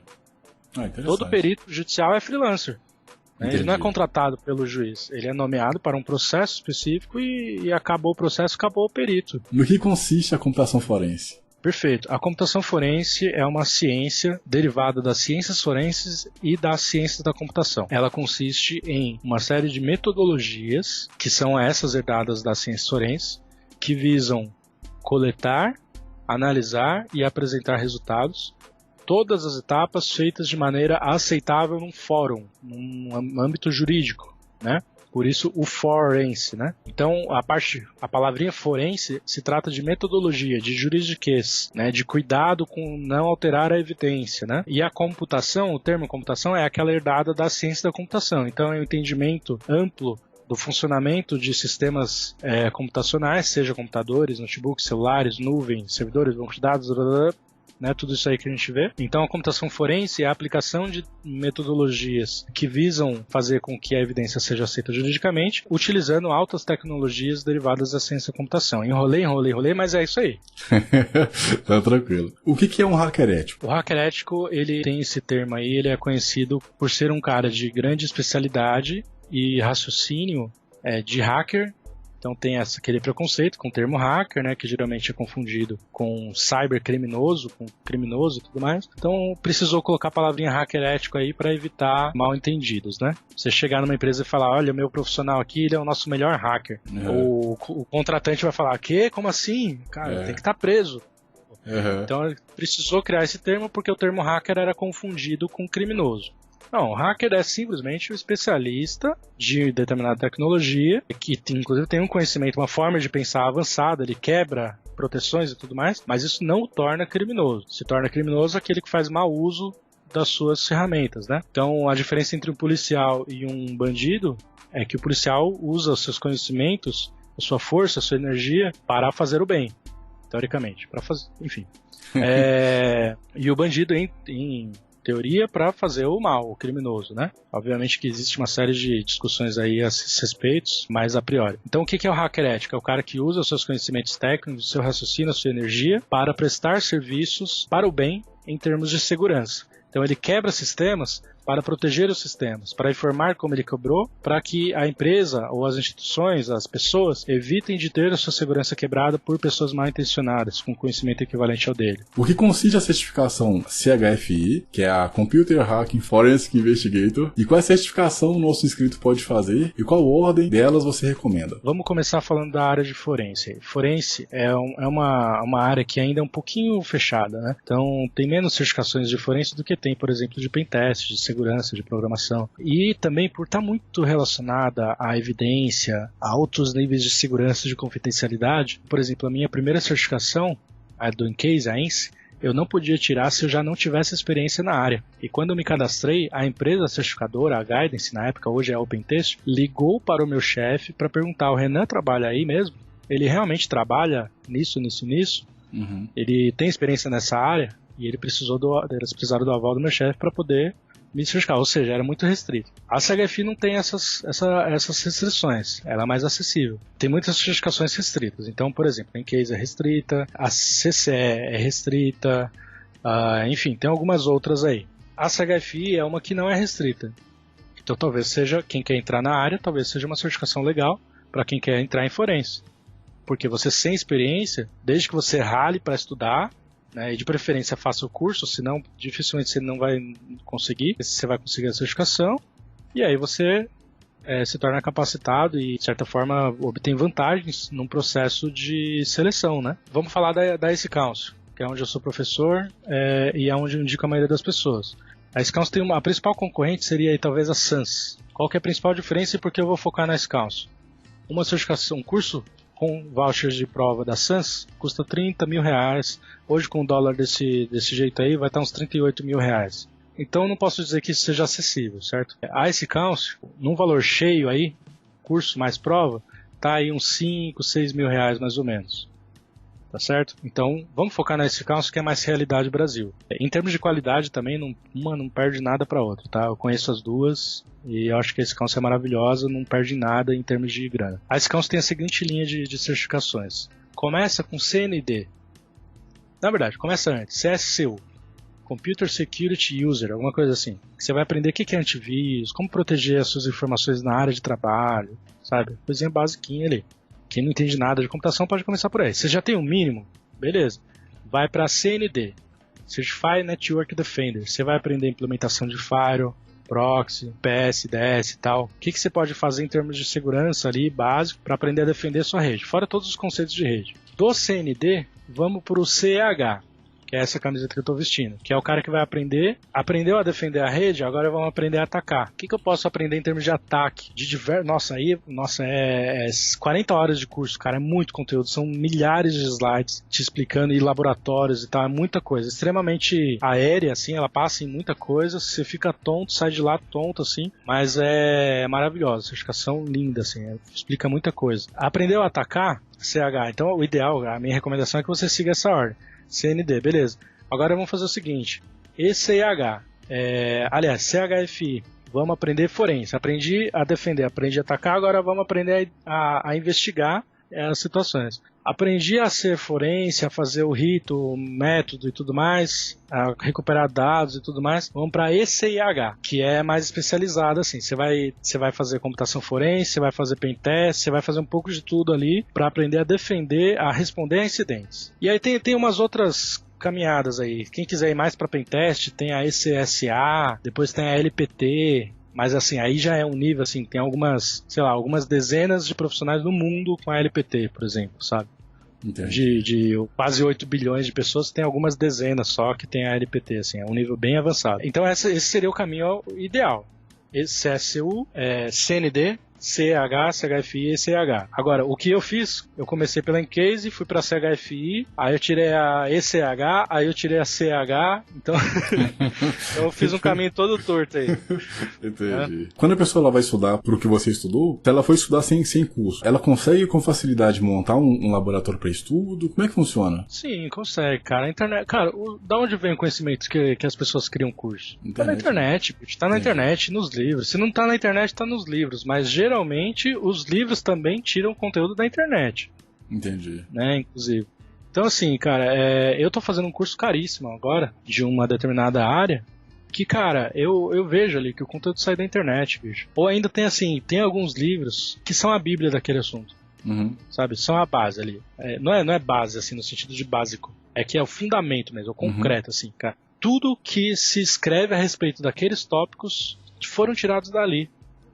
Todo perito judicial é freelancer. Ele não é contratado pelo juiz. Ele é nomeado para um processo específico e acabou o processo, acabou o perito. No que consiste a computação forense? Perfeito. A computação forense é uma ciência derivada das ciências forenses e das ciências da computação. Ela consiste em uma série de metodologias, que são essas herdadas das ciências forenses, que visam coletar, analisar e apresentar resultados, todas as etapas feitas de maneira aceitável num fórum, num âmbito jurídico, né? Por isso o forense, né? Então a palavrinha forense se trata de metodologia, de juridiquês, né? De cuidado com não alterar a evidência, né? E a computação, o termo computação é aquela herdada da ciência da computação. Então é um entendimento amplo do funcionamento de sistemas computacionais, seja computadores, notebooks, celulares, nuvem, servidores, bancos de dados, né, tudo isso aí que a gente vê. Então a computação forense é a aplicação de metodologias que visam fazer com que a evidência seja aceita juridicamente, utilizando altas tecnologias derivadas da ciência da computação. Enrolei, mas é isso aí. Tá tranquilo. O que é um hacker ético? O hacker ético, ele tem esse termo aí, ele é conhecido por ser um cara de grande especialidade e raciocínio de hacker. Então tem aquele preconceito com o termo hacker, né, que geralmente é confundido com cybercriminoso, com criminoso e tudo mais. Então precisou colocar a palavrinha hacker ético aí para evitar mal entendidos, né? Você chegar numa empresa e falar, olha, meu profissional aqui, ele é o nosso melhor hacker. O contratante vai falar, quê? Como assim? Cara, tem que estar preso. Então ele precisou criar esse termo porque o termo hacker era confundido com criminoso. Não, o hacker é simplesmente um especialista de determinada tecnologia, que inclusive tem um conhecimento, uma forma de pensar avançada, ele quebra proteções e tudo mais, mas isso não o torna criminoso. Se torna criminoso aquele que faz mau uso das suas ferramentas, né? Então, a diferença entre um policial e um bandido é que o policial usa os seus conhecimentos, a sua força, a sua energia para fazer o bem, teoricamente, para fazer, enfim. E o bandido, em teoria, para fazer o mal, o criminoso, né? Obviamente que existe uma série de discussões aí a esses respeitos, mas a priori. Então, o que é o hacker ético? É o cara que usa os seus conhecimentos técnicos, o seu raciocínio, a sua energia para prestar serviços para o bem em termos de segurança. Então, ele quebra sistemas para proteger os sistemas, para informar como ele quebrou, para que a empresa ou as instituições, as pessoas, evitem de ter a sua segurança quebrada por pessoas mal intencionadas, com conhecimento equivalente ao dele. O que consiste a certificação CHFI, que é a Computer Hacking Forensic Investigator, e qual certificação o nosso inscrito pode fazer e qual ordem delas você recomenda? Vamos começar falando da área de forense. Forense é uma área que ainda é um pouquinho fechada, né? Então tem menos certificações de forense do que tem, por exemplo, de pentest, de segurança, de programação. E também por estar muito relacionada à evidência, a altos níveis de segurança e de confidencialidade. Por exemplo, a minha primeira certificação, a do Encase, a ENSE, eu não podia tirar se eu já não tivesse experiência na área. E quando eu me cadastrei, a empresa certificadora, a Guidance, na época, hoje é a OpenTest, ligou para o meu chefe para perguntar: o Renan trabalha aí mesmo? Ele realmente trabalha nisso? Uhum. Ele tem experiência nessa área? E eles precisaram do aval do meu chefe para poder me certificar, ou seja, era muito restrito. A CHFI não tem essas restrições, ela é mais acessível. Tem muitas certificações restritas, então, por exemplo, a Encase é restrita, a CCE é restrita, enfim, tem algumas outras aí. A CHFI é uma que não é restrita, então talvez seja, quem quer entrar na área, talvez seja uma certificação legal para quem quer entrar em forense, porque você sem experiência, desde que você rale para estudar, né, e de preferência faça o curso, senão dificilmente você não vai conseguir, você vai conseguir a certificação, e aí você se torna capacitado e de certa forma obtém vantagens num processo de seleção, né? Vamos falar da ACE Council, que é onde eu sou professor e é onde eu indico a maioria das pessoas. A ACE Council tem a principal concorrente seria aí, talvez a SANS. Qual que é a principal diferença e por que eu vou focar na ACE Council? Uma certificação, um curso com vouchers de prova da SANS custa R$30 mil. Hoje com o dólar desse jeito aí vai estar uns R$38 mil. Então não posso dizer que isso seja acessível, certo? A ACE Council, num valor cheio aí, curso mais prova, tá aí uns R$5, R$6 mil mais ou menos. Tá certo? Então vamos focar na ACE Council, que é mais realidade Brasil. Em termos de qualidade também, uma não perde nada para outra, tá? Eu conheço as duas e eu acho que a ACE Council é maravilhosa, não perde nada em termos de grana. A ACE Council tem a seguinte linha de certificações. Começa com CND. Na verdade, começa antes. CSCU. Computer Security User, alguma coisa assim. Você vai aprender o que é antivírus, como proteger as suas informações na área de trabalho, sabe? Coisinha basiquinha ali. Quem não entende nada de computação pode começar por aí. Você já tem um mínimo? Beleza. Vai para CND. Certified Network Defender. Você vai aprender a implementação de firewall, proxy, PS, DS e tal. O que você pode fazer em termos de segurança ali, básico, para aprender a defender a sua rede. Fora todos os conceitos de rede. Do CND, vamos para o CEH, que é essa camiseta que eu estou vestindo, que é o cara que vai aprendeu a defender a rede, agora vamos aprender a atacar. O que eu posso aprender em termos de ataque? Nossa, é 40 horas de curso, cara, é muito conteúdo, são milhares de slides te explicando, e laboratórios e tal, é muita coisa, extremamente aérea, assim, ela passa em muita coisa, você fica tonto, sai de lá tonto, assim, mas é maravilhosa, certificação linda, assim, explica muita coisa. Aprendeu a atacar? CH, então o ideal, a minha recomendação é que você siga essa ordem. CND, beleza. Agora vamos fazer o seguinte: ECH, CHFI, vamos aprender forense. Aprendi a defender, aprendi a atacar, agora vamos aprender a investigar as situações. Aprendi a ser forense, a fazer o rito, o método e tudo mais, a recuperar dados e tudo mais. Vamos para ECIH, que é mais especializado assim. Você vai fazer computação forense, você vai fazer pentest, você vai fazer um pouco de tudo ali para aprender a defender, a responder a incidentes. E aí tem umas outras caminhadas aí. Quem quiser ir mais para pentest, tem a ECSA, depois tem a LPT. Mas assim, aí já é um nível assim, tem algumas dezenas de profissionais no mundo com a LPT, por exemplo, sabe? De quase 8 bilhões de pessoas, tem algumas dezenas só que tem a LPT, assim, é um nível bem avançado. Então esse seria o caminho ideal. CSU, CND, CH, CHFI e CH. Agora, o que eu fiz? Eu comecei pela Encase, fui pra CHFI, aí eu tirei a ECH, aí eu tirei a CH, então eu fiz um caminho todo torto aí. Entendi. Quando a pessoa ela vai estudar pro que você estudou, se ela for estudar sem curso, ela consegue com facilidade montar um laboratório para estudo? Como é que funciona? Sim, consegue, cara. A internet, cara, da onde vem o conhecimento que as pessoas criam curso? Tá na internet, tá na internet, nos livros. Se não tá na internet, tá nos livros. Mas geralmente os livros também tiram conteúdo da internet. Entendi. Né, inclusive. Então assim, cara, eu tô fazendo um curso caríssimo agora, de uma determinada área, que, cara, eu vejo ali que o conteúdo sai da internet, bicho. Ou ainda tem assim, tem alguns livros que são a bíblia daquele assunto. Sabe, são a base ali. Não é base, assim, no sentido de básico. É que é o fundamento mesmo, o concreto, assim, cara. Tudo que se escreve a respeito daqueles tópicos foram tirados dali.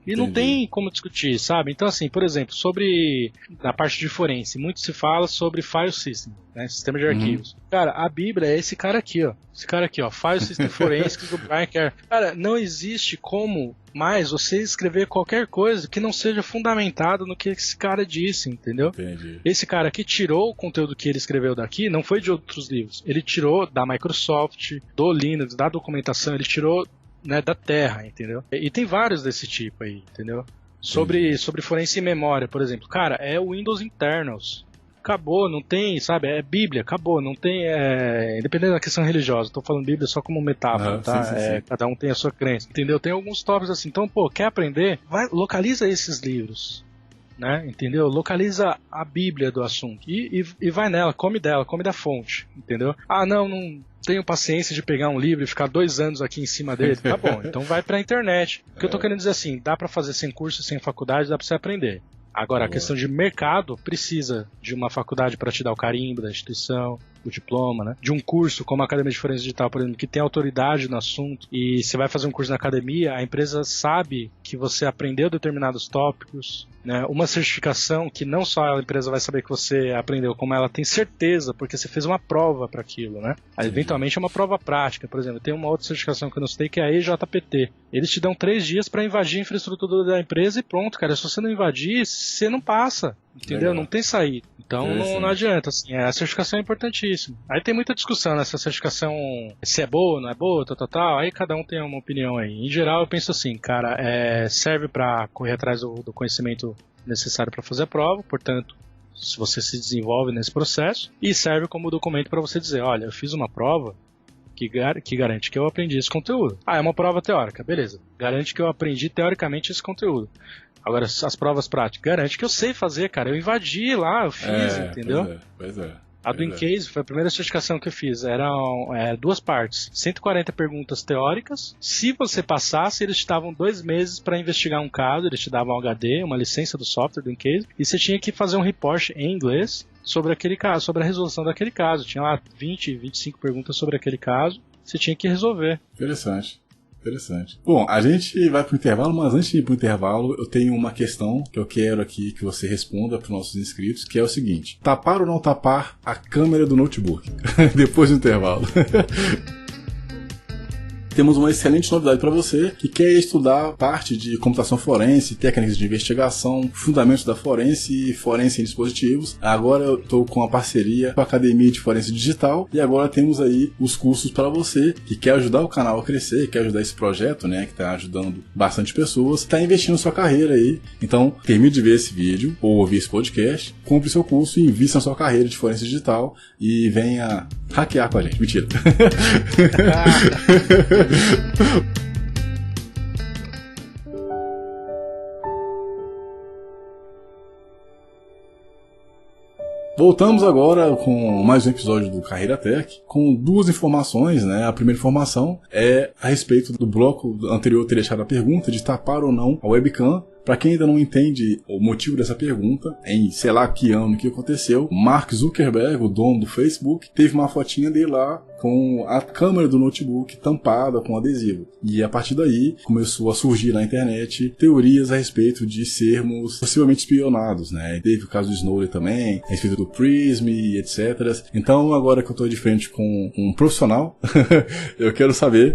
E não tem como discutir, sabe? Então, assim, por exemplo, sobre na parte de forense, muito se fala sobre file system, né? Sistema de arquivos. Cara, a Bíblia é esse cara aqui, ó. Esse cara aqui, ó. File system forensics do Brian Kerr. Cara, não existe como mais você escrever qualquer coisa que não seja fundamentado no que esse cara disse, entendeu? Entendi. Esse cara aqui tirou o conteúdo que ele escreveu daqui, não foi de outros livros. Ele tirou da Microsoft, do Linux, da documentação, ele tirou, né, da terra, entendeu? E tem vários desse tipo aí, entendeu? Sobre forense e memória, por exemplo. Cara, é o Windows Internals. Acabou, não tem, sabe? É Bíblia, acabou, não tem. Independente da questão religiosa, tô falando Bíblia só como metáfora, tá? Sim. Cada um tem a sua crença, entendeu? Tem alguns tópicos assim. Então, pô, quer aprender? Localiza esses livros, né? Entendeu? Localiza a Bíblia do assunto e vai nela, come da fonte, entendeu? Ah, não tenho paciência de pegar um livro e ficar 2 anos aqui em cima dele. Tá bom, então vai pra internet. O que eu tô querendo dizer assim, dá pra fazer sem curso, sem faculdade, dá pra você aprender. Agora, a questão de mercado precisa de uma faculdade para te dar o carimbo da instituição, o diploma, né? De um curso como a Academia de Forense Digital, por exemplo, que tem autoridade no assunto, e você vai fazer um curso na academia, a empresa sabe que você aprendeu determinados tópicos, né? Uma certificação que não só a empresa vai saber que você aprendeu, como ela tem certeza, porque você fez uma prova para aquilo, né? Aí, eventualmente é uma prova prática, por exemplo, tem uma outra certificação que eu não sei, que é a EJPT. Eles te dão 3 dias para invadir a infraestrutura da empresa e pronto, cara. Se você não invadir, você não passa. Entendeu? Legal. Não tem saída. Então não adianta, assim, a certificação é importantíssima. Aí tem muita discussão nessa certificação, se é boa, não é boa, tal. Aí cada um tem uma opinião aí. Em geral eu penso assim, cara, serve para correr atrás do conhecimento necessário para fazer a prova, portanto, se você se desenvolve nesse processo, e serve como documento para você dizer, olha, eu fiz uma prova que garante que eu aprendi esse conteúdo. Ah, é uma prova teórica, beleza. Garante que eu aprendi teoricamente esse conteúdo. Agora, as provas práticas, garante que eu sei fazer, cara. Eu invadi lá, eu fiz, entendeu? Pois é. A do Encase foi a primeira certificação que eu fiz. Eram 2 partes. 140 perguntas teóricas. Se você passasse, eles te davam 2 meses para investigar um caso. Eles te davam um HD, uma licença do software do Encase. E você tinha que fazer um report em inglês sobre aquele caso, sobre a resolução daquele caso. Tinha lá 20, 25 perguntas sobre aquele caso. Você tinha que resolver. Interessante. Bom, a gente vai pro intervalo, mas antes de ir pro intervalo, eu tenho uma questão que eu quero aqui que você responda para os nossos inscritos, que é o seguinte: tapar ou não tapar a câmera do notebook? Depois do intervalo. Temos uma excelente novidade para você que quer estudar parte de computação forense, técnicas de investigação, fundamentos da forense e forense em dispositivos. Agora eu estou com a parceria com a Academia de Forense Digital e agora temos aí os cursos para você que quer ajudar o canal a crescer, quer ajudar esse projeto, né, que está ajudando bastante pessoas, está investindo sua carreira aí. Então, termine de ver esse vídeo ou ouvir esse podcast, compre seu curso e invista na sua carreira de forense digital e venha hackear com a gente. Mentira. Voltamos agora com mais um episódio do Carreira Tech, com 2 informações, né? A primeira informação é a respeito do bloco anterior ter deixado a pergunta de tapar ou não a webcam. Para quem ainda não entende o motivo dessa pergunta, em sei lá que ano que aconteceu, Mark Zuckerberg, o dono do Facebook, teve uma fotinha dele lá com a câmera do notebook tampada com adesivo. E a partir daí começou a surgir na internet teorias a respeito de sermos possivelmente espionados, né? Teve o caso do Snowden também, a respeito do Prism e etc. Então agora que eu estou de frente com um profissional, eu quero saber...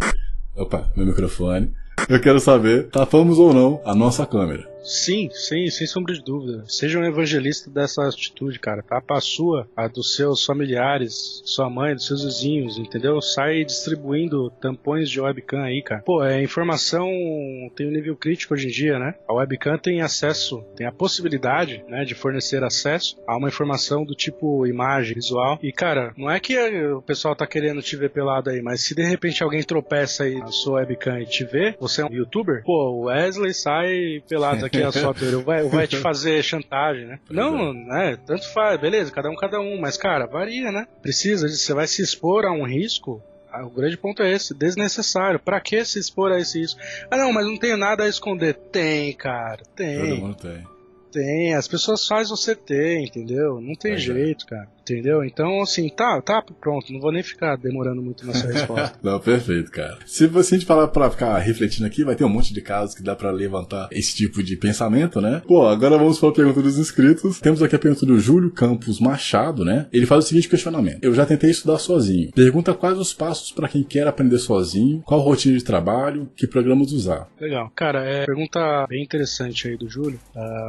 Opa, meu microfone... Eu quero saber, tapamos ou não a nossa câmera? Sim, sem sombra de dúvida. Seja um evangelista dessa atitude, cara. Tapa a sua, a dos seus familiares, sua mãe, dos seus vizinhos, entendeu? Sai distribuindo tampões de webcam aí, cara. Pô, informação tem um nível crítico hoje em dia, né? A webcam tem acesso, tem a possibilidade, né, de fornecer acesso a uma informação do tipo imagem, visual. E, cara, não é que o pessoal tá querendo te ver pelado aí, mas se de repente alguém tropeça aí na sua webcam e te vê, você é um youtuber, pô, o Wesley sai pelado aqui a sua teoria, vai te fazer chantagem, né? Não, né? Tanto faz, beleza, cada um, mas, cara, varia, né? Precisa, você vai se expor a um risco. O grande ponto é esse, desnecessário. Pra que se expor a esse risco? Ah, não, mas não tem nada a esconder. Tem, cara, tem. Todo mundo tem. Tem, as pessoas fazem você ter, entendeu? Não tem jeito, cara. Entendeu? Então, assim, tá, pronto. Não vou nem ficar demorando muito nessa resposta. Não, perfeito, cara. Se a gente falar pra ficar refletindo aqui, vai ter um monte de casos que dá pra levantar esse tipo de pensamento, né? Pô, agora vamos para a pergunta dos inscritos. Temos aqui a pergunta do Júlio Campos Machado, né? Ele faz o seguinte questionamento. Eu já tentei estudar sozinho. Pergunta quais os passos pra quem quer aprender sozinho, qual rotina de trabalho, que programas usar. Legal. Cara, pergunta bem interessante aí do Júlio.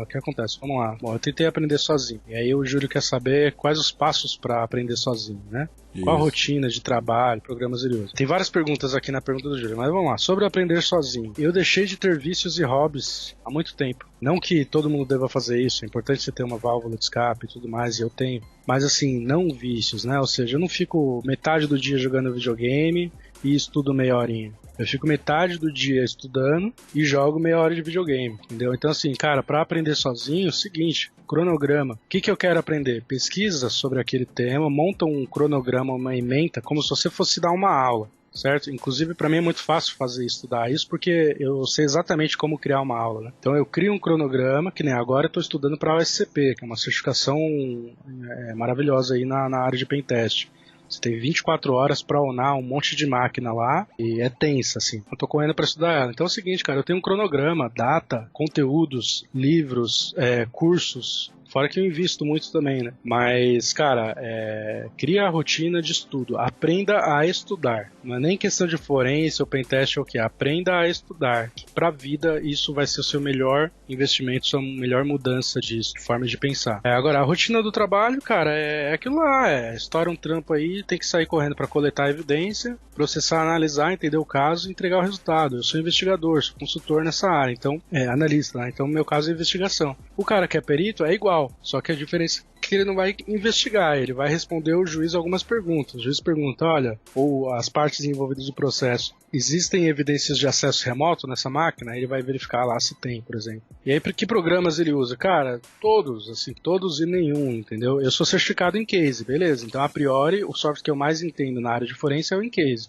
O que acontece? Vamos lá. Bom, eu tentei aprender sozinho. E aí o Júlio quer saber quais os passos para aprender sozinho, né? Isso. Qual a rotina de trabalho, programas ele usa. Tem várias perguntas aqui na pergunta do Júlio, mas vamos lá. Sobre aprender sozinho. Eu deixei de ter vícios e hobbies há muito tempo. Não que todo mundo deva fazer isso, é importante você ter uma válvula de escape e tudo mais, e eu tenho. Mas assim, não vícios, né? Ou seja, eu não fico metade do dia jogando videogame e estudo meia horinha. Eu fico metade do dia estudando e jogo meia hora de videogame, entendeu? Então assim, cara, pra aprender sozinho, é o seguinte, cronograma. O que eu quero aprender? Pesquisa sobre aquele tema, monta um cronograma, uma ementa, como se você fosse dar uma aula, certo? Inclusive, pra mim é muito fácil estudar isso, porque eu sei exatamente como criar uma aula, né? Então eu crio um cronograma, que nem agora eu tô estudando pra OSCP, que é uma certificação maravilhosa aí na área de pentest. Você tem 24 horas pra onar um monte de máquina lá e é tensa, assim. Eu tô correndo pra estudar ela. Então é o seguinte, cara, eu tenho um cronograma, data, conteúdos, livros, cursos. Fora que eu invisto muito também, né? Mas, cara, cria a rotina de estudo. Aprenda a estudar. Não é nem questão de forense ou pentest ou o que. Aprenda a estudar. Que pra vida isso vai ser o seu melhor investimento, sua melhor mudança de forma de pensar. Agora, a rotina do trabalho, cara, é aquilo lá. Estoura um trampo aí, tem que sair correndo pra coletar evidência, processar, analisar, entender o caso e entregar o resultado. Eu sou investigador, sou consultor nessa área, então, analista, né? Então, no meu caso é investigação. O cara que é perito é igual. Só que a diferença é que ele não vai investigar, ele vai responder ao juiz algumas perguntas. O juiz pergunta, olha, ou as partes envolvidas no processo, existem evidências de acesso remoto nessa máquina? Ele vai verificar lá se tem, por exemplo. E aí, que programas ele usa? Cara, todos, assim, todos e nenhum, entendeu? Eu sou certificado em Case, beleza? Então, a priori, o software que eu mais entendo na área de forense é o Encase.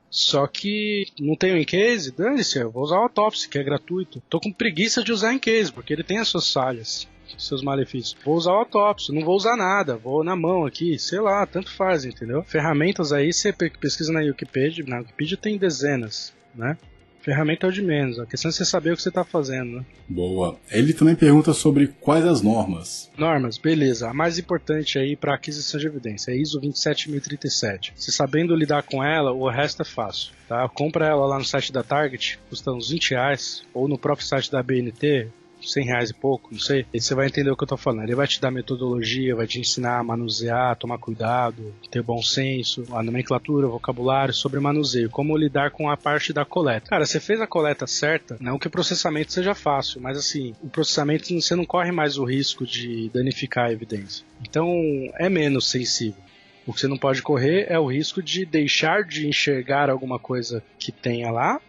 Só que não tenho o Encase, dane-se, eu vou usar o Autopsy, que é gratuito. Tô com preguiça de usar o Encase, porque ele tem as suas falhas, seus malefícios. Vou usar o Autopsy, não vou usar nada, vou na mão aqui, sei lá, tanto faz, entendeu? Ferramentas aí, você pesquisa na Wikipedia tem dezenas, né? Ferramenta é o de menos, a questão é você saber o que você está fazendo, né? Boa. Ele também pergunta sobre quais as normas. Normas, beleza. A mais importante aí para aquisição de evidência é ISO 27037. Se sabendo lidar com ela, o resto é fácil, tá? Compra ela lá no site da Target, custa uns R$20, ou no próprio site da BNT, R$100 e pouco, não sei. E você vai entender o que eu tô falando. Ele vai te dar metodologia, vai te ensinar a manusear, tomar cuidado, ter bom senso, a nomenclatura, o vocabulário sobre manuseio, como lidar com a parte da coleta. Cara, você fez a coleta certa, não que o processamento seja fácil, mas assim, o processamento você não corre mais o risco de danificar a evidência. Então, é menos sensível. O que você não pode correr é o risco de deixar de enxergar alguma coisa que tenha lá,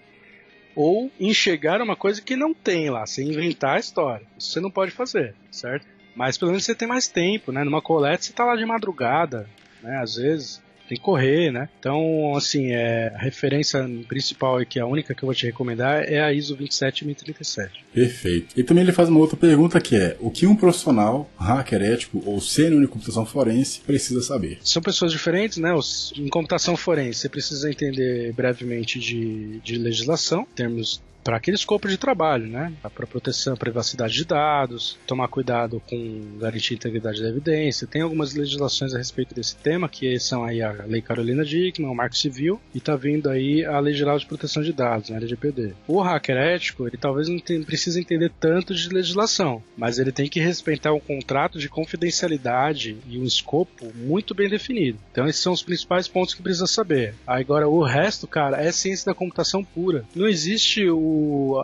ou enxergar uma coisa que não tem lá, sem inventar a história. Isso você não pode fazer, certo? Mas pelo menos você tem mais tempo, né? Numa coleta você tá lá de madrugada, né? Às vezes tem que correr, né? Então, assim, a referência principal aqui, a única que eu vou te recomendar é a ISO 27037. Perfeito. E também ele faz uma outra pergunta que é: o que um profissional, hacker ético ou sênior em computação forense precisa saber? São pessoas diferentes, né? Em computação forense você precisa entender brevemente de legislação, termos para aquele escopo de trabalho, né? Para proteção, privacidade de dados, tomar cuidado com garantir a integridade da evidência. Tem algumas legislações a respeito desse tema, que são aí a Lei Carolina Dickmann, o Marco Civil, e está vindo aí a Lei Geral de Proteção de Dados, né, LGPD. O hacker ético, ele talvez não precise entender tanto de legislação, mas ele tem que respeitar um contrato de confidencialidade e um escopo muito bem definido. Então esses são os principais pontos que precisa saber. Agora o resto, cara, é ciência da computação pura. Não existe o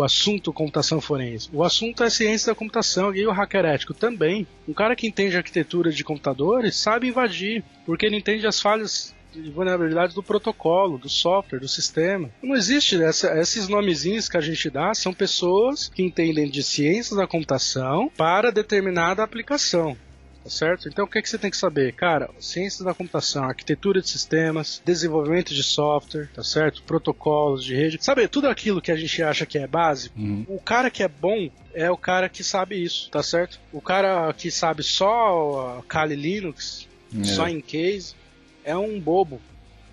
assunto computação forense. O assunto é ciência da computação e o hacker ético também. Um cara que entende arquitetura de computadores sabe invadir, porque ele entende as falhas de vulnerabilidades do protocolo, do software, do sistema. Não existe esses nomezinhos que a gente dá, são pessoas que entendem de ciências da computação para determinada aplicação. Tá certo? Então o que você tem que saber? Cara, ciências da computação, arquitetura de sistemas, desenvolvimento de software, tá certo? Protocolos de rede. Sabe, tudo aquilo que a gente acha que é básico, o cara que é bom é o cara que sabe isso, tá certo? O cara que sabe só Kali Linux, só em case, é um bobo.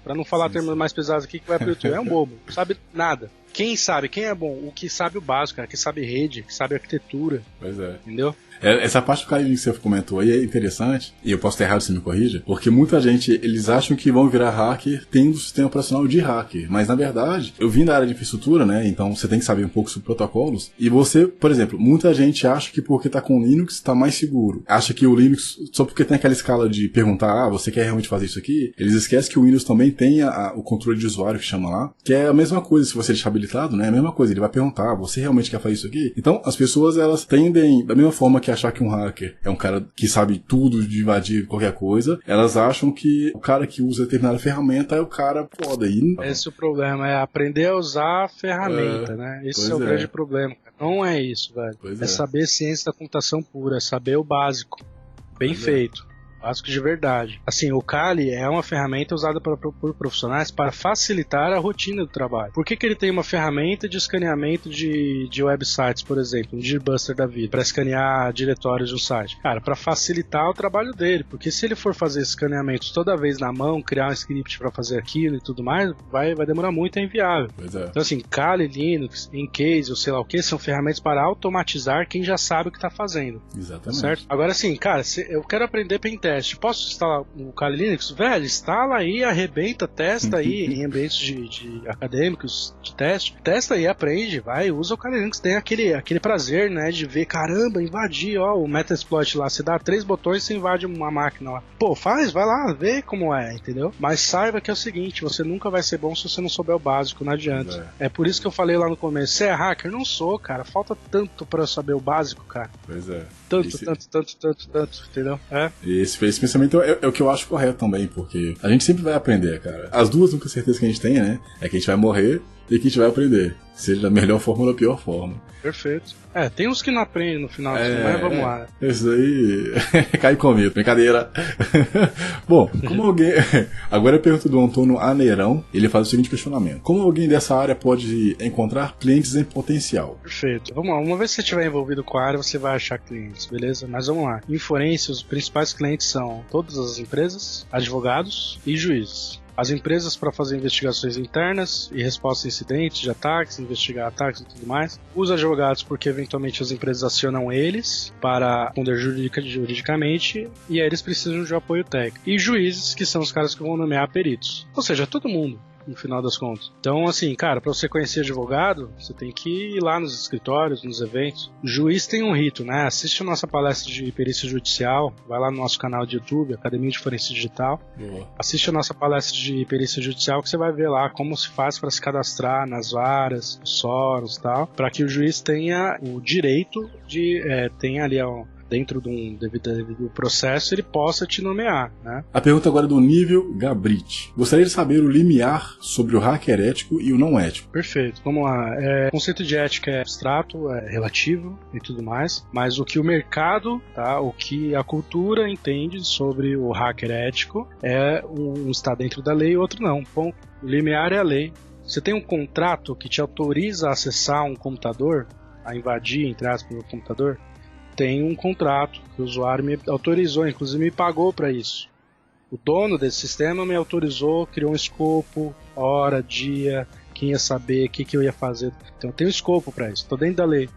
Pra não falar termos mais pesados aqui que vai pro YouTube, é um bobo, não sabe nada. Quem sabe, quem é bom? O que sabe o básico, cara, que sabe rede, que sabe arquitetura. Pois é. Entendeu? Essa parte do Kali que você comentou aí é interessante, e eu posso ter errado, você me corrija, porque muita gente, eles acham que vão virar hacker tendo o sistema operacional de hacker, mas na verdade, eu vim da área de infraestrutura, né, então você tem que saber um pouco sobre protocolos, e você, por exemplo, muita gente acha que porque tá com Linux tá mais seguro, acha que o Linux, só porque tem aquela escala de perguntar, você quer realmente fazer isso aqui, eles esquecem que o Windows também tem o controle de usuário, que chama lá, que é a mesma coisa, se você deixar habilitado, né, é a mesma coisa, ele vai perguntar, você realmente quer fazer isso aqui? Então, as pessoas, elas tendem, da mesma forma que achar que um hacker é um cara que sabe tudo de invadir qualquer coisa, elas acham que o cara que usa determinada ferramenta é o cara foda. Esse é o problema, é aprender a usar a ferramenta, né? Esse é o grande problema. Não é isso, velho. É saber ciência da computação pura, é saber o básico. Bem feito. Básico de verdade. Assim, o Kali é uma ferramenta usada por profissionais para facilitar a rotina do trabalho. Por que ele tem uma ferramenta de escaneamento de websites, por exemplo, um Gearbuster da vida, para escanear diretórios de um site? Cara, para facilitar o trabalho dele, porque se ele for fazer escaneamentos toda vez na mão, criar um script para fazer aquilo e tudo mais, vai demorar muito, é inviável. Então assim, Kali, Linux, Encase, ou sei lá o que, são ferramentas para automatizar quem já sabe o que está fazendo. Exatamente. Certo? Agora assim, cara, eu quero aprender pentest. Posso instalar o Kali Linux? Velho, instala aí, arrebenta, testa aí em ambientes de acadêmicos de teste. Testa aí, aprende, vai, usa o Kali Linux. Tem aquele prazer, né, de ver, caramba, invadir, ó, o Metasploit lá. Você dá 3 botões e você invade uma máquina lá. Pô, vai lá, vê como é, entendeu? Mas saiba que é o seguinte, você nunca vai ser bom se você não souber o básico, não adianta. É por isso que eu falei lá no começo, você é hacker? Não sou, cara. Falta tanto pra eu saber o básico, cara. Pois é. Tanto, entendeu? Esse pensamento é o que eu acho correto também, porque a gente sempre vai aprender, cara. As duas únicas certezas que a gente tem, né, é que a gente vai morrer e que a gente vai aprender. Seja da melhor forma ou da pior forma. Perfeito. Tem uns que não aprendem no final, mas vamos lá. Isso aí cai comigo, brincadeira. Bom, como alguém... Agora a pergunta do Antônio Aneirão, ele faz o seguinte questionamento. Como alguém dessa área pode encontrar clientes em potencial? Perfeito. Vamos lá, uma vez que você estiver envolvido com a área, você vai achar clientes, beleza? Mas vamos lá. Em forense, os principais clientes são todas as empresas, advogados e juízes. As empresas para fazer investigações internas e resposta a incidentes de ataques, investigar ataques e tudo mais. Os advogados, porque eventualmente as empresas acionam eles para responder juridicamente e aí eles precisam de um apoio técnico. E juízes, que são os caras que vão nomear peritos. Ou seja, todo mundo, no final das contas. Então, assim, cara, para você conhecer advogado, você tem que ir lá nos escritórios, nos eventos. O juiz tem um rito, né? Assiste a nossa palestra de perícia judicial, vai lá no nosso canal de YouTube, Academia de Forense Digital. Assiste a nossa palestra de perícia judicial que você vai ver lá como se faz para se cadastrar nas varas, nos SOROS e tal, para que o juiz tenha o direito de, tenha ali dentro de um devido processo, ele possa te nomear, né? A pergunta agora é do Nível Gabrit. Gostaria de saber o limiar sobre o hacker ético e o não ético. Perfeito, vamos lá. O conceito de ética é abstrato, é relativo e tudo mais, mas o que o mercado, tá, o que a cultura entende sobre o hacker ético um está dentro da lei e outro não. Bom, o limiar é a lei. Você tem um contrato que te autoriza a acessar um computador, a invadir, entre aspas, o computador. Tem um contrato que o usuário me autorizou, inclusive me pagou para isso. O dono desse sistema me autorizou, criou um escopo, hora, dia, quem ia saber, o que eu ia fazer. Então eu tenho escopo pra isso, tô dentro da lei.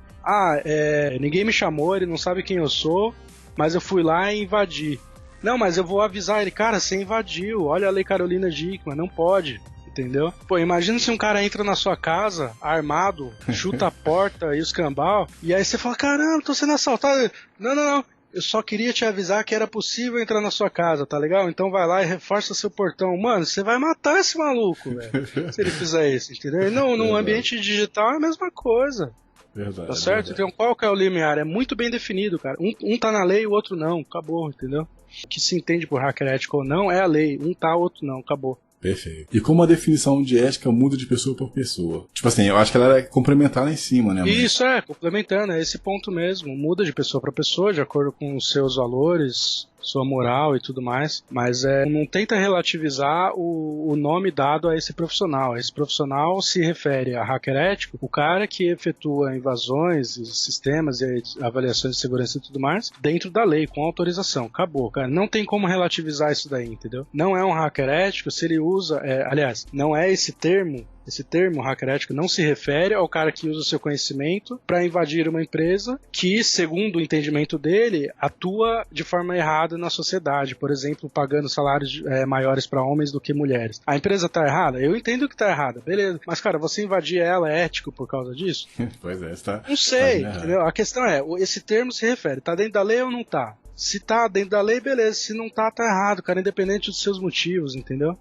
Ninguém me chamou, ele não sabe quem eu sou, mas eu fui lá e invadi. Não, mas eu vou avisar ele, cara, você invadiu, olha a lei Carolina Dickmann, não pode. Entendeu? Pô, imagina se um cara entra na sua casa, armado, chuta a porta e os cambal, e aí você fala, caramba, tô sendo assaltado. Não. Eu só queria te avisar que era possível entrar na sua casa, tá legal? Então vai lá e reforça seu portão. Mano, você vai matar esse maluco, velho, se ele fizer isso, entendeu? E não, no ambiente digital é a mesma coisa. Verdade, tá certo? Verdade. Então qual que é o limiar? É muito bem definido, cara. Um tá na lei e o outro não, acabou, entendeu? O que se entende por hacker ético ou não é a lei. Um tá, o outro não, acabou. Perfeito. E como a definição de ética muda de pessoa por pessoa? Tipo assim, eu acho que ela é complementar lá em cima, né? Isso, complementando, é esse ponto mesmo. Muda de pessoa para pessoa, de acordo com os seus valores, sua moral e tudo mais, mas não tenta relativizar o nome dado a esse profissional. Esse profissional se refere a hacker ético, o cara que efetua invasões, sistemas e avaliações de segurança e tudo mais, dentro da lei, com autorização. Acabou, cara. Não tem como relativizar isso daí, entendeu? Não é um hacker ético se ele usa, aliás, não é esse termo. Esse termo, hacker ético, não se refere ao cara que usa o seu conhecimento para invadir uma empresa que, segundo o entendimento dele, atua de forma errada na sociedade. Por exemplo, pagando salários maiores para homens do que mulheres. A empresa tá errada? Eu entendo que tá errada, beleza. Mas, cara, você invadir ela é ético por causa disso? Pois é, está. Não sei, entendeu? A questão é, esse termo se refere, tá dentro da lei ou não tá? Se tá dentro da lei, beleza. Se não tá, tá errado, cara, independente dos seus motivos, entendeu?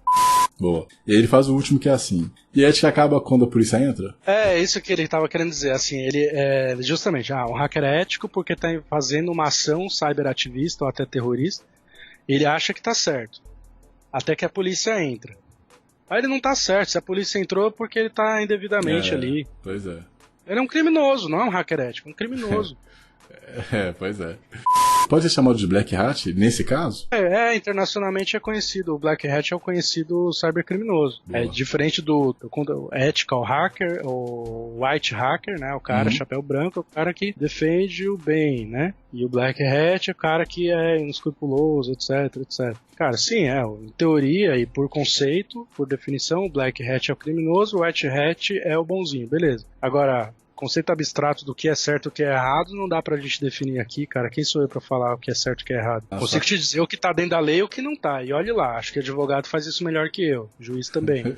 Boa. E aí ele faz o último que é assim. E a ética acaba quando a polícia entra? É isso que ele estava querendo dizer. Assim, ele justamente, um hacker é ético porque está fazendo uma ação cyberativista ou até terrorista. Ele acha que está certo. Até que a polícia entra. Aí ele não está certo. Se a polícia entrou é porque ele está indevidamente ali. Pois é. Ele é um criminoso, não é um hacker ético, é um criminoso. Pois é. Pode ser chamado de Black Hat nesse caso? Internacionalmente é conhecido. O Black Hat é o conhecido cybercriminoso. É diferente do ethical hacker, o white hacker, né? O cara chapéu branco, é o cara que defende o bem, né? E o Black Hat é o cara que é inescrupuloso, etc, etc. Cara, sim, em teoria e por conceito, por definição, o Black Hat é o criminoso, o White Hat é o bonzinho, beleza. Agora, conceito abstrato do que é certo e o que é errado não dá pra gente definir aqui, cara. Quem sou eu pra falar o que é certo e o que é errado? Consigo te dizer o que tá dentro da lei e o que não tá. E olhe lá, acho que o advogado faz isso melhor que eu. O juiz também.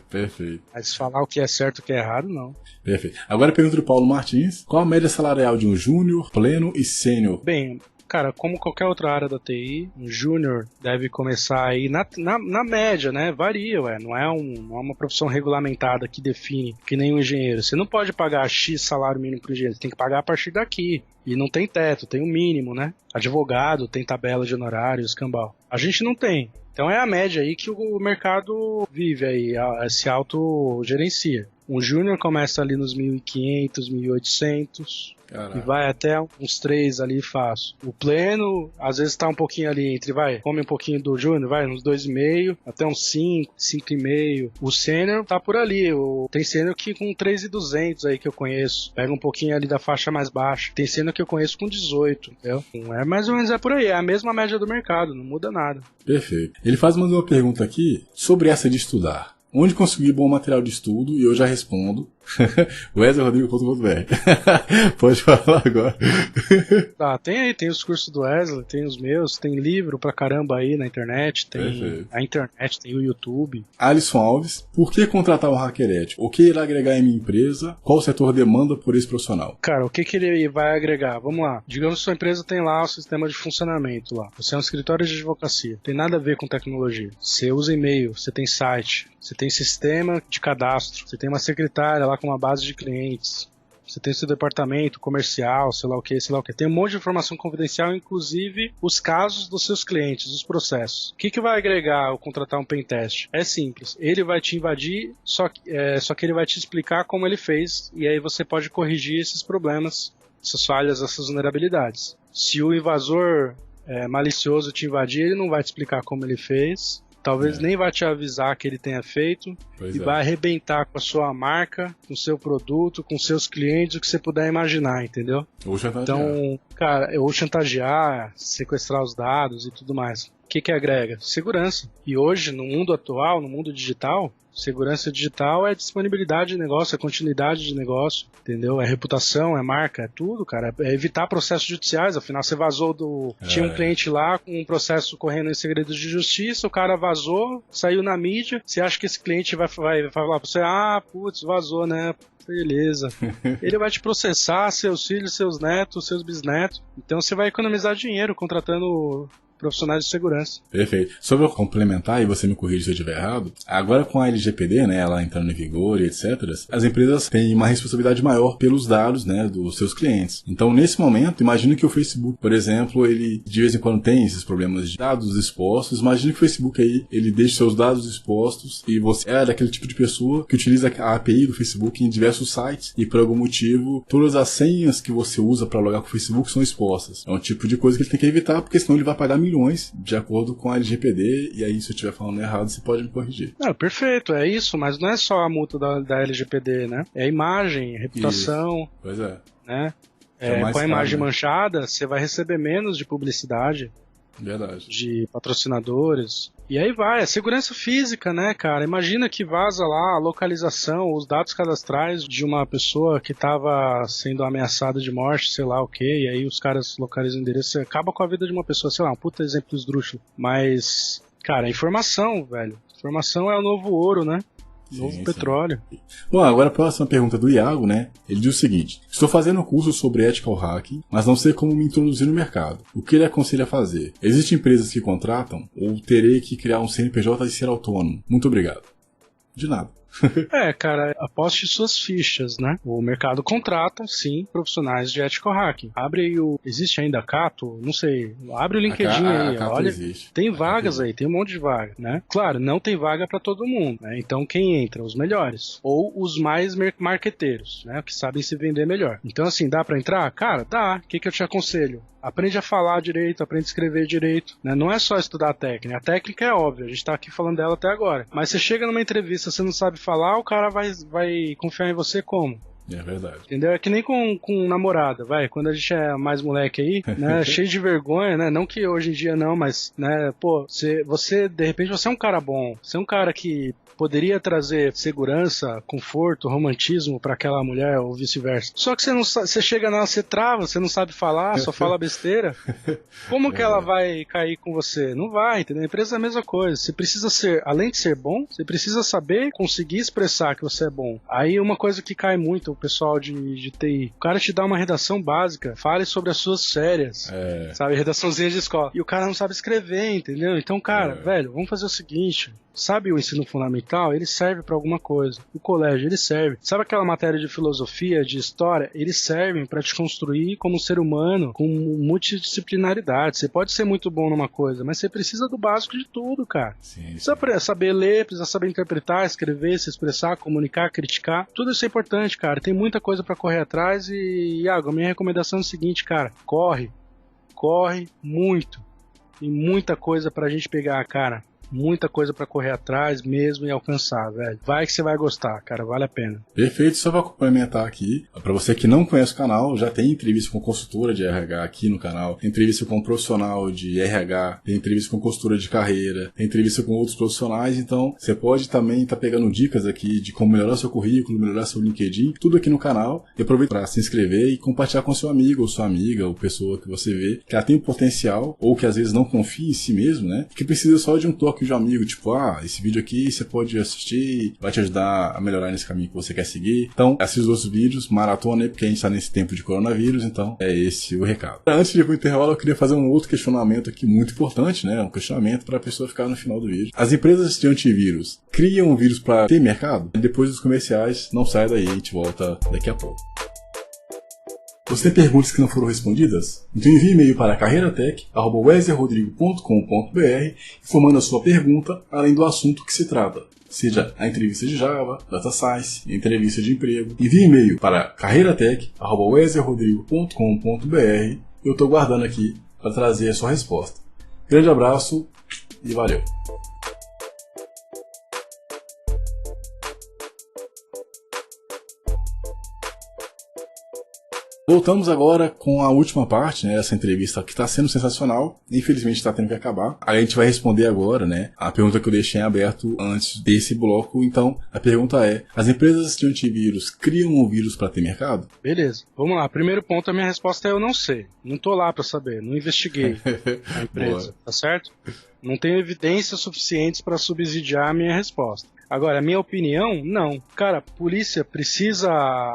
Perfeito. Mas falar o que é certo e o que é errado, não. Perfeito. Agora a pergunta do Paulo Martins. Qual a média salarial de um júnior, pleno e sênior? Bem, cara, como qualquer outra área da TI, um júnior deve começar aí na média, né? Varia, não é uma profissão regulamentada que define, que nem um engenheiro. Você não pode pagar X salário mínimo para o engenheiro, você tem que pagar a partir daqui. E não tem teto, tem um mínimo, né? Advogado tem tabela de honorários, cambal. A gente não tem. Então é a média aí que o mercado vive aí, se autogerencia. Um júnior começa ali nos 1.500, 1.800 e vai até uns 3 ali fácil. O pleno, às vezes tá um pouquinho ali entre, come um pouquinho do júnior, uns 2,5, até uns 5, 5,5. O sênior tá por ali, tem sênior que com 3.200 aí que eu conheço, pega um pouquinho ali da faixa mais baixa. Tem sênior que eu conheço com 18, entendeu? Mais ou menos por aí, é a mesma média do mercado, não muda nada. Perfeito. Ele faz mais uma pergunta aqui sobre essa de estudar. Onde conseguir bom material de estudo? E eu já respondo. wesleyrodrigo.br. Pode falar agora. Tem os cursos do Wesley, tem os meus, tem livro pra caramba aí na internet, tem a internet, tem o YouTube. Alisson Alves, por que contratar um hacker ético? O que irá agregar em minha empresa? Qual o setor demanda por esse profissional? Cara, o que ele vai agregar? Vamos lá. Digamos que sua empresa tem lá o sistema de funcionamento lá. Você é um escritório de advocacia. Tem nada a ver com tecnologia. Você usa e-mail, você tem site, você tem sistema de cadastro, você tem uma secretária lá com uma base de clientes, você tem seu departamento comercial, sei lá o que. Tem um monte de informação confidencial, inclusive os casos dos seus clientes, os processos. O que vai agregar ao contratar um pentest? É simples. Ele vai te invadir, só que ele vai te explicar como ele fez, e aí você pode corrigir esses problemas, essas falhas, essas vulnerabilidades. Se o invasor malicioso te invadir, ele não vai te explicar como ele fez, talvez nem vai te avisar que ele tenha feito, vai arrebentar com a sua marca, com o seu produto, com seus clientes, o que você puder imaginar, entendeu? Ou chantagear. Então, cara, ou chantagear, sequestrar os dados e tudo mais. que agrega? Segurança. E hoje, no mundo atual, no mundo digital, segurança digital é disponibilidade de negócio, é continuidade de negócio, entendeu? É reputação, é marca, é tudo, cara. É evitar processos judiciais, afinal você vazou do... Tinha um cliente lá com um processo correndo em segredo de justiça, o cara vazou, saiu na mídia, você acha que esse cliente vai falar pra você, putz, vazou, né? Beleza. Ele vai te processar, seus filhos, seus netos, seus bisnetos. Então você vai economizar dinheiro contratando profissionais de segurança. Perfeito. Só para complementar, e você me corrige se eu estiver errado, agora com a LGPD, né, ela entrando em vigor e etc., as empresas têm uma responsabilidade maior pelos dados, né, dos seus clientes. Então, nesse momento, imagine que o Facebook, por exemplo, ele de vez em quando tem esses problemas de dados expostos. Imagine que o Facebook aí, ele deixa seus dados expostos e você é daquele tipo de pessoa que utiliza a API do Facebook em diversos sites e por algum motivo, todas as senhas que você usa para logar com o Facebook são expostas. É um tipo de coisa que ele tem que evitar, porque senão ele vai pagar milhões de acordo com a LGPD, e aí se eu estiver falando errado, você pode me corrigir. Não, perfeito, é isso, mas não é só a multa da LGPD, né? É a imagem, reputação. Isso. Pois é. Né? Mais com a imagem caro, né? manchada, você vai receber menos de publicidade. Verdade. De patrocinadores. E aí vai, a segurança física, né, cara? Imagina que vaza lá a localização, os dados cadastrais de uma pessoa que estava sendo ameaçada de morte, sei lá o quê, e aí os caras localizam o endereço, você acaba com a vida de uma pessoa, sei lá, um puta exemplo esdrúxulo. Mas, cara, informação, velho. Informação é o novo ouro, né? Novo petróleo. Bom, agora a próxima pergunta do Iago, né? Ele diz o seguinte: estou fazendo um curso sobre ethical hacking, mas não sei como me introduzir no mercado. O que ele aconselha a fazer? Existem empresas que contratam ou terei que criar um CNPJ e ser autônomo? Muito obrigado. De nada. Cara, aposte suas fichas, né? O mercado contrata, sim, profissionais de ethical hacking. Abre aí existe ainda a Cato? Não sei. Abre o LinkedIn aí, olha. Existe. Tem vagas aí, tem um monte de vaga, né? Claro, não tem vaga pra todo mundo, né? Então quem entra? Os melhores. Ou os mais marqueteiros, né? Que sabem se vender melhor. Então assim, dá pra entrar? Cara, dá. O que eu te aconselho? Aprende a falar direito, aprende a escrever direito, né? Não é só estudar a técnica. A técnica é óbvia, a gente tá aqui falando dela até agora. Mas você chega numa entrevista, você não sabe falar, o cara vai confiar em você como? É verdade. Entendeu? É que nem com namorada, vai. Quando a gente é mais moleque aí, né? Cheio de vergonha, né? Não que hoje em dia não, mas, né? Pô, você, de repente, você é um cara bom. Você é um cara que poderia trazer segurança, conforto, romantismo pra aquela mulher ou vice-versa. Só que você chega nela, você trava, você não sabe falar, só fala besteira. Como que ela vai cair com você? Não vai, entendeu? A empresa é a mesma coisa. Você precisa ser, além de ser bom, você precisa saber conseguir expressar que você é bom. Aí uma coisa que cai muito, o pessoal de TI, o cara te dá uma redação básica, fale sobre as suas férias, sabe? Redaçãozinha de escola. E o cara não sabe escrever, entendeu? Então, cara, velho, vamos fazer o seguinte. Sabe o ensino fundamental? Ele serve pra alguma coisa. O colégio, ele serve. Sabe aquela matéria de filosofia, de história? Eles servem pra te construir como ser humano com multidisciplinaridade. Você pode ser muito bom numa coisa, mas você precisa do básico de tudo, cara. Sim. Precisa saber ler, precisa saber interpretar, escrever, se expressar, comunicar, criticar. Tudo isso é importante, cara. Tem muita coisa pra correr atrás e, Iago, a minha recomendação é o seguinte, cara. Corre muito. Tem muita coisa pra gente pegar, cara. Muita coisa pra correr atrás mesmo e alcançar, velho. Vai que você vai gostar, cara, vale a pena. Perfeito, só pra complementar aqui, pra você que não conhece o canal, já tem entrevista com consultora de RH aqui no canal, tem entrevista com profissional de RH, tem entrevista com consultora de carreira, tem entrevista com outros profissionais, então você pode também estar pegando dicas aqui de como melhorar seu currículo, melhorar seu LinkedIn, tudo aqui no canal, e aproveita pra se inscrever e compartilhar com seu amigo ou sua amiga, ou pessoa que você vê, que ela tem potencial, ou que às vezes não confia em si mesmo, né, que precisa só de um toque de um amigo, tipo, esse vídeo aqui você pode assistir, vai te ajudar a melhorar nesse caminho que você quer seguir. Então, assista os outros vídeos, maratona, porque a gente tá nesse tempo de coronavírus, então é esse o recado. Antes de ir pro intervalo, eu queria fazer um outro questionamento aqui muito importante, né? Um questionamento para a pessoa ficar no final do vídeo. As empresas de antivírus criam um vírus para ter mercado? Depois dos comerciais, não sai daí, a gente volta daqui a pouco. Você tem perguntas que não foram respondidas? Então envie e-mail para carreiratech@wesleyrodrigo.com.br informando a sua pergunta, além do assunto que se trata. Seja a entrevista de Java, Data Science, entrevista de emprego. Envie e-mail para carreiratech@wesleyrodrigo.com.br. Eu estou guardando aqui para trazer a sua resposta. Grande abraço e valeu! Voltamos agora com a última parte, né, essa entrevista que está sendo sensacional, infelizmente está tendo que acabar. Aí a gente vai responder agora, né, a pergunta que eu deixei em aberto antes desse bloco. Então, a pergunta é, as empresas de antivírus criam um vírus para ter mercado? Beleza, vamos lá. Primeiro ponto, a minha resposta é eu não sei. Não tô lá para saber, não investiguei a empresa, tá certo? Não tenho evidências suficientes para subsidiar a minha resposta. Agora, a minha opinião, não. Cara, a polícia precisa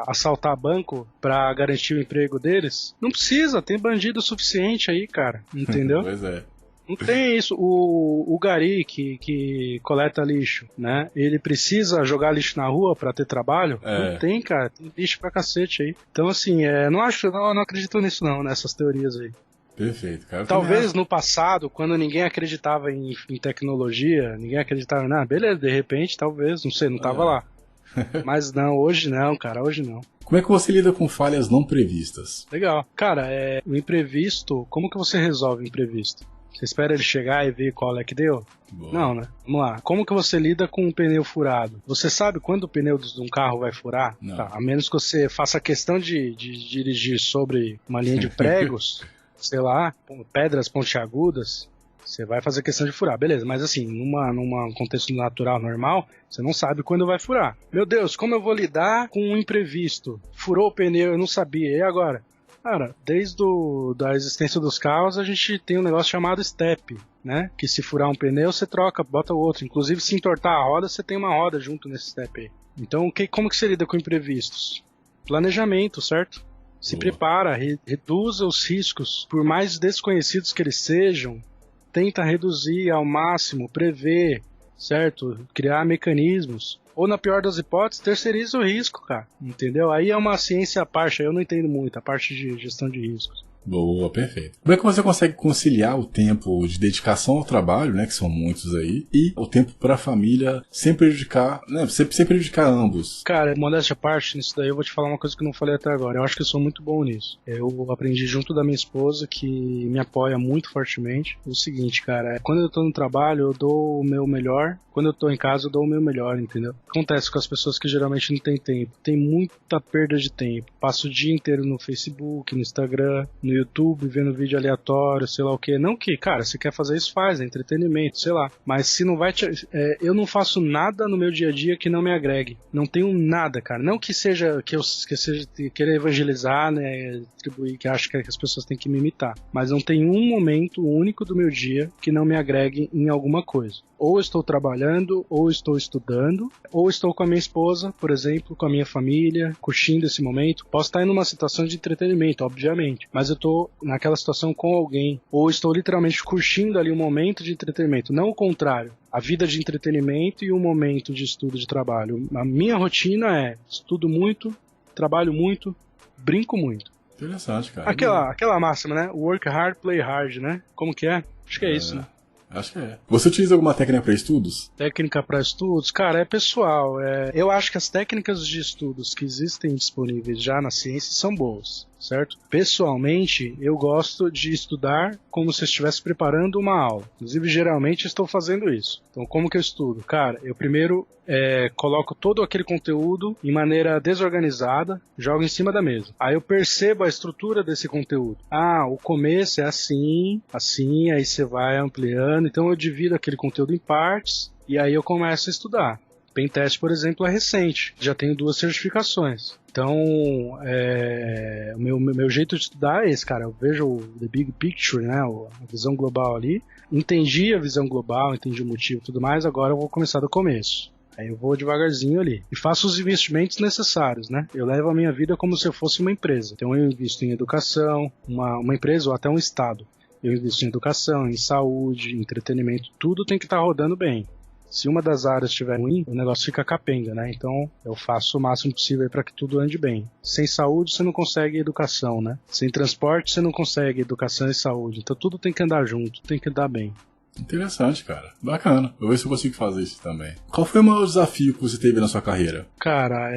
assaltar banco para garantir o emprego deles? Não precisa, tem bandido suficiente aí, cara. Entendeu? Pois é. Não tem isso. O gari que coleta lixo, né? Ele precisa jogar lixo na rua pra ter trabalho? Não tem, cara. Tem lixo pra cacete aí. Então, assim, não acredito nisso não, nessas teorias aí. Perfeito, cara. Talvez no passado, quando ninguém acreditava em tecnologia, ninguém acreditava em nada, beleza, de repente, talvez, não sei, não tava lá. Mas não, hoje não, cara, hoje não. Como é que você lida com falhas não previstas? Legal. Cara, o imprevisto, como que você resolve o imprevisto? Você espera ele chegar e ver qual é que deu? Boa. Não, né? Vamos lá. Como que você lida com um pneu furado? Você sabe quando o pneu de um carro vai furar? Não. Tá, a menos que você faça questão de dirigir sobre uma linha de pregos, sei lá, pedras pontiagudas, você vai fazer questão de furar, beleza. Mas assim, num contexto natural, normal, você não sabe quando vai furar. Meu Deus, como eu vou lidar com um imprevisto? Furou o pneu, eu não sabia, e agora? Cara, desde a existência dos carros, a gente tem um negócio chamado step, né? Que se furar um pneu, você troca, bota o outro. Inclusive, se entortar a roda, você tem uma roda junto nesse step aí. Então, como que você lida com imprevistos? Planejamento, certo? Se prepara, reduza os riscos, por mais desconhecidos que eles sejam, tenta reduzir ao máximo, prever, certo? Criar mecanismos. Ou, na pior das hipóteses, terceiriza o risco, cara. Entendeu? Aí é uma ciência à parte, eu não entendo muito, a parte de gestão de riscos. Boa, perfeito. Como é que você consegue conciliar o tempo de dedicação ao trabalho, né, que são muitos aí, e o tempo para a família sem prejudicar, né, sem prejudicar ambos? Cara, modéstia à parte, nisso daí eu vou te falar uma coisa que eu não falei até agora. Eu acho que eu sou muito bom nisso. Eu aprendi junto da minha esposa, que me apoia muito fortemente. O seguinte, cara, quando eu tô no trabalho, eu dou o meu melhor. Quando eu tô em casa, eu dou o meu melhor, entendeu? Acontece com as pessoas que geralmente não têm tempo. Tem muita perda de tempo. Passo o dia inteiro no Facebook, no Instagram, no YouTube, vendo vídeo aleatório, sei lá o que. Não que, cara, se quer fazer isso, faz, é entretenimento, sei lá. Mas se não vai eu não faço nada no meu dia a dia que não me agregue. Não tenho nada, cara. Não que seja que eu seja querer evangelizar, né, distribuir, que acho que as pessoas têm que me imitar. Mas não tem um momento único do meu dia que não me agregue em alguma coisa. Ou estou trabalhando, ou estou estudando, ou estou com a minha esposa, por exemplo, com a minha família, curtindo esse momento. Posso estar em uma situação de entretenimento, obviamente, mas eu estou naquela situação com alguém, ou estou literalmente curtindo ali um momento de entretenimento, não o contrário. A vida de entretenimento e o momento de estudo, de trabalho. A minha rotina é estudo muito, trabalho muito, brinco muito. Interessante, cara. Aquela máxima, né? Work hard, play hard, né? Como que é? Acho que é isso, né? Acho que é. Você utiliza alguma técnica para estudos? Técnica para estudos? Cara, é pessoal. Eu acho que as técnicas de estudos que existem disponíveis já na ciência são boas, certo? Pessoalmente, eu gosto de estudar como se eu estivesse preparando uma aula. Inclusive, geralmente estou fazendo isso. Então, como que eu estudo? Cara, eu primeiro coloco todo aquele conteúdo em maneira desorganizada, jogo em cima da mesa. Aí eu percebo a estrutura desse conteúdo. O começo é assim, aí você vai ampliando. Então, eu divido aquele conteúdo em partes e aí eu começo a estudar. Pentest, por exemplo, é recente. Já tenho 2 certificações. Então, o meu jeito de estudar é esse, cara. Eu vejo o the big picture, né? A visão global ali. Entendi a visão global, entendi o motivo e tudo mais. Agora eu vou começar do começo. Aí eu vou devagarzinho ali. E faço os investimentos necessários, né? Eu levo a minha vida como se eu fosse uma empresa. Então eu invisto em educação, uma empresa ou até um estado. Eu invisto em educação, em saúde, em entretenimento. Tudo tem que estar rodando bem. Se uma das áreas estiver ruim, o negócio fica capenga, né? Então eu faço o máximo possível para que tudo ande bem. Sem saúde você não consegue educação, né? Sem transporte você não consegue educação e saúde. Então tudo tem que andar junto, tem que andar bem. Interessante, cara. Bacana. Eu vou ver se eu consigo fazer isso também. Qual foi o maior desafio que você teve na sua carreira? Cara,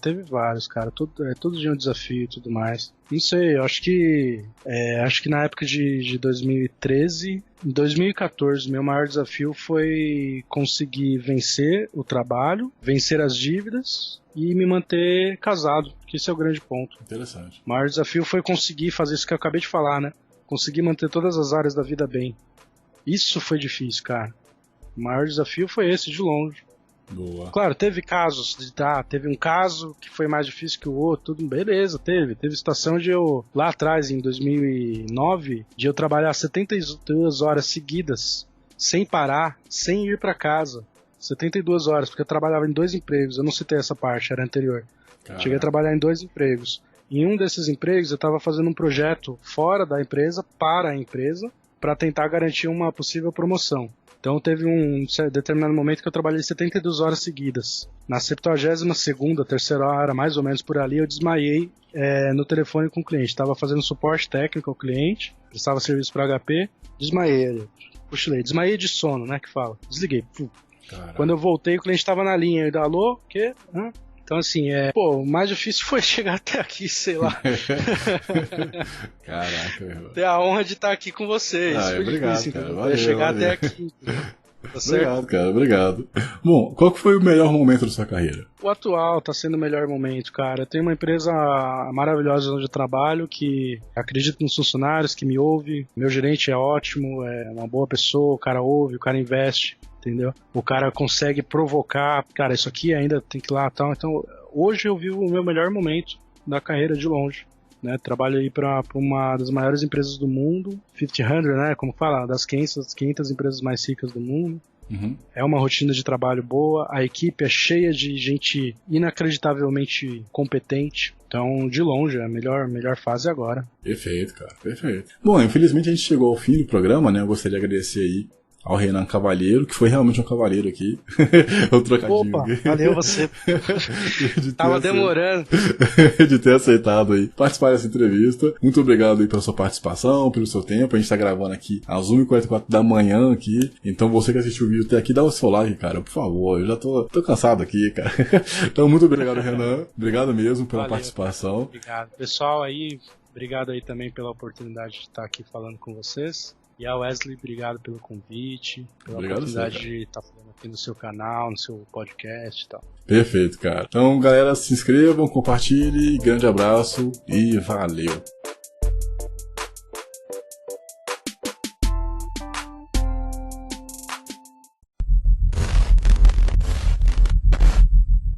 teve vários, cara. Todo dia um desafio e tudo mais. Não sei, eu acho que na época de 2013, em 2014, meu maior desafio foi conseguir vencer o trabalho, vencer as dívidas e me manter casado, que esse é o grande ponto. Interessante. O maior desafio foi conseguir fazer isso que eu acabei de falar, né? Conseguir manter todas as áreas da vida bem. Isso foi difícil, cara. O maior desafio foi esse, de longe. Boa. Claro, teve casos, teve um caso que foi mais difícil que o outro, tudo beleza, teve situação de eu, lá atrás, em 2009, de eu trabalhar 72 horas seguidas, sem parar, sem ir pra casa. 72 horas, porque eu trabalhava em 2 empregos, eu não citei essa parte, era anterior. Caraca. Cheguei a trabalhar em 2 empregos. Em um desses empregos, eu estava fazendo um projeto fora da empresa, para a empresa, para tentar garantir uma possível promoção. Então teve um determinado momento que eu trabalhei 72 horas seguidas. Na 72ª, terceira hora, mais ou menos por ali, eu desmaiei no telefone com o cliente. Estava fazendo suporte técnico ao cliente, prestava serviço para HP, desmaiei. Cochilei, desmaiei de sono, né, que fala. Desliguei. Quando eu voltei, o cliente estava na linha. Eu, alô, o quê? Então, assim, o mais difícil foi chegar até aqui, sei lá. Caraca, meu. Ter a honra de estar aqui com vocês. Foi obrigado, difícil, cara. Valeu, chegar até aqui. Tá certo? Obrigado, cara. Obrigado. Bom, qual que foi o melhor momento da sua carreira? O atual tá sendo o melhor momento, cara. Eu tenho uma empresa maravilhosa onde eu trabalho, que acredita nos funcionários, que me ouve. Meu gerente é ótimo, é uma boa pessoa, o cara ouve, o cara investe. Entendeu? O cara consegue provocar, cara, isso aqui ainda tem que ir lá e tal. Então, hoje eu vivo o meu melhor momento da carreira de longe. Né? Trabalho aí para uma das maiores empresas do mundo, 500, né? Como fala, das 500 empresas mais ricas do mundo. Uhum. É uma rotina de trabalho boa, a equipe é cheia de gente inacreditavelmente competente. Então, de longe, a melhor fase agora. Perfeito, cara, perfeito. Bom, infelizmente a gente chegou ao fim do programa, né? Eu gostaria de agradecer aí ao Renan Cavalheiro, que foi realmente um cavalheiro aqui. O trocadinho. Opa, valeu você. Tava demorando. De ter aceitado aí participar dessa entrevista. Muito obrigado aí pela sua participação, pelo seu tempo. A gente tá gravando aqui às 1h44 da manhã aqui. Então você que assistiu o vídeo até aqui, dá o seu like, cara, por favor. Eu já tô cansado aqui, cara. Então muito obrigado, Renan. Obrigado mesmo pela participação. Obrigado. Pessoal aí, obrigado aí também pela oportunidade de estar aqui falando com vocês. E a Wesley, obrigado pelo convite, pela oportunidade de estar falando aqui no seu canal, no seu podcast e tal. Perfeito, cara. Então, galera, se inscrevam, compartilhem, grande abraço e valeu!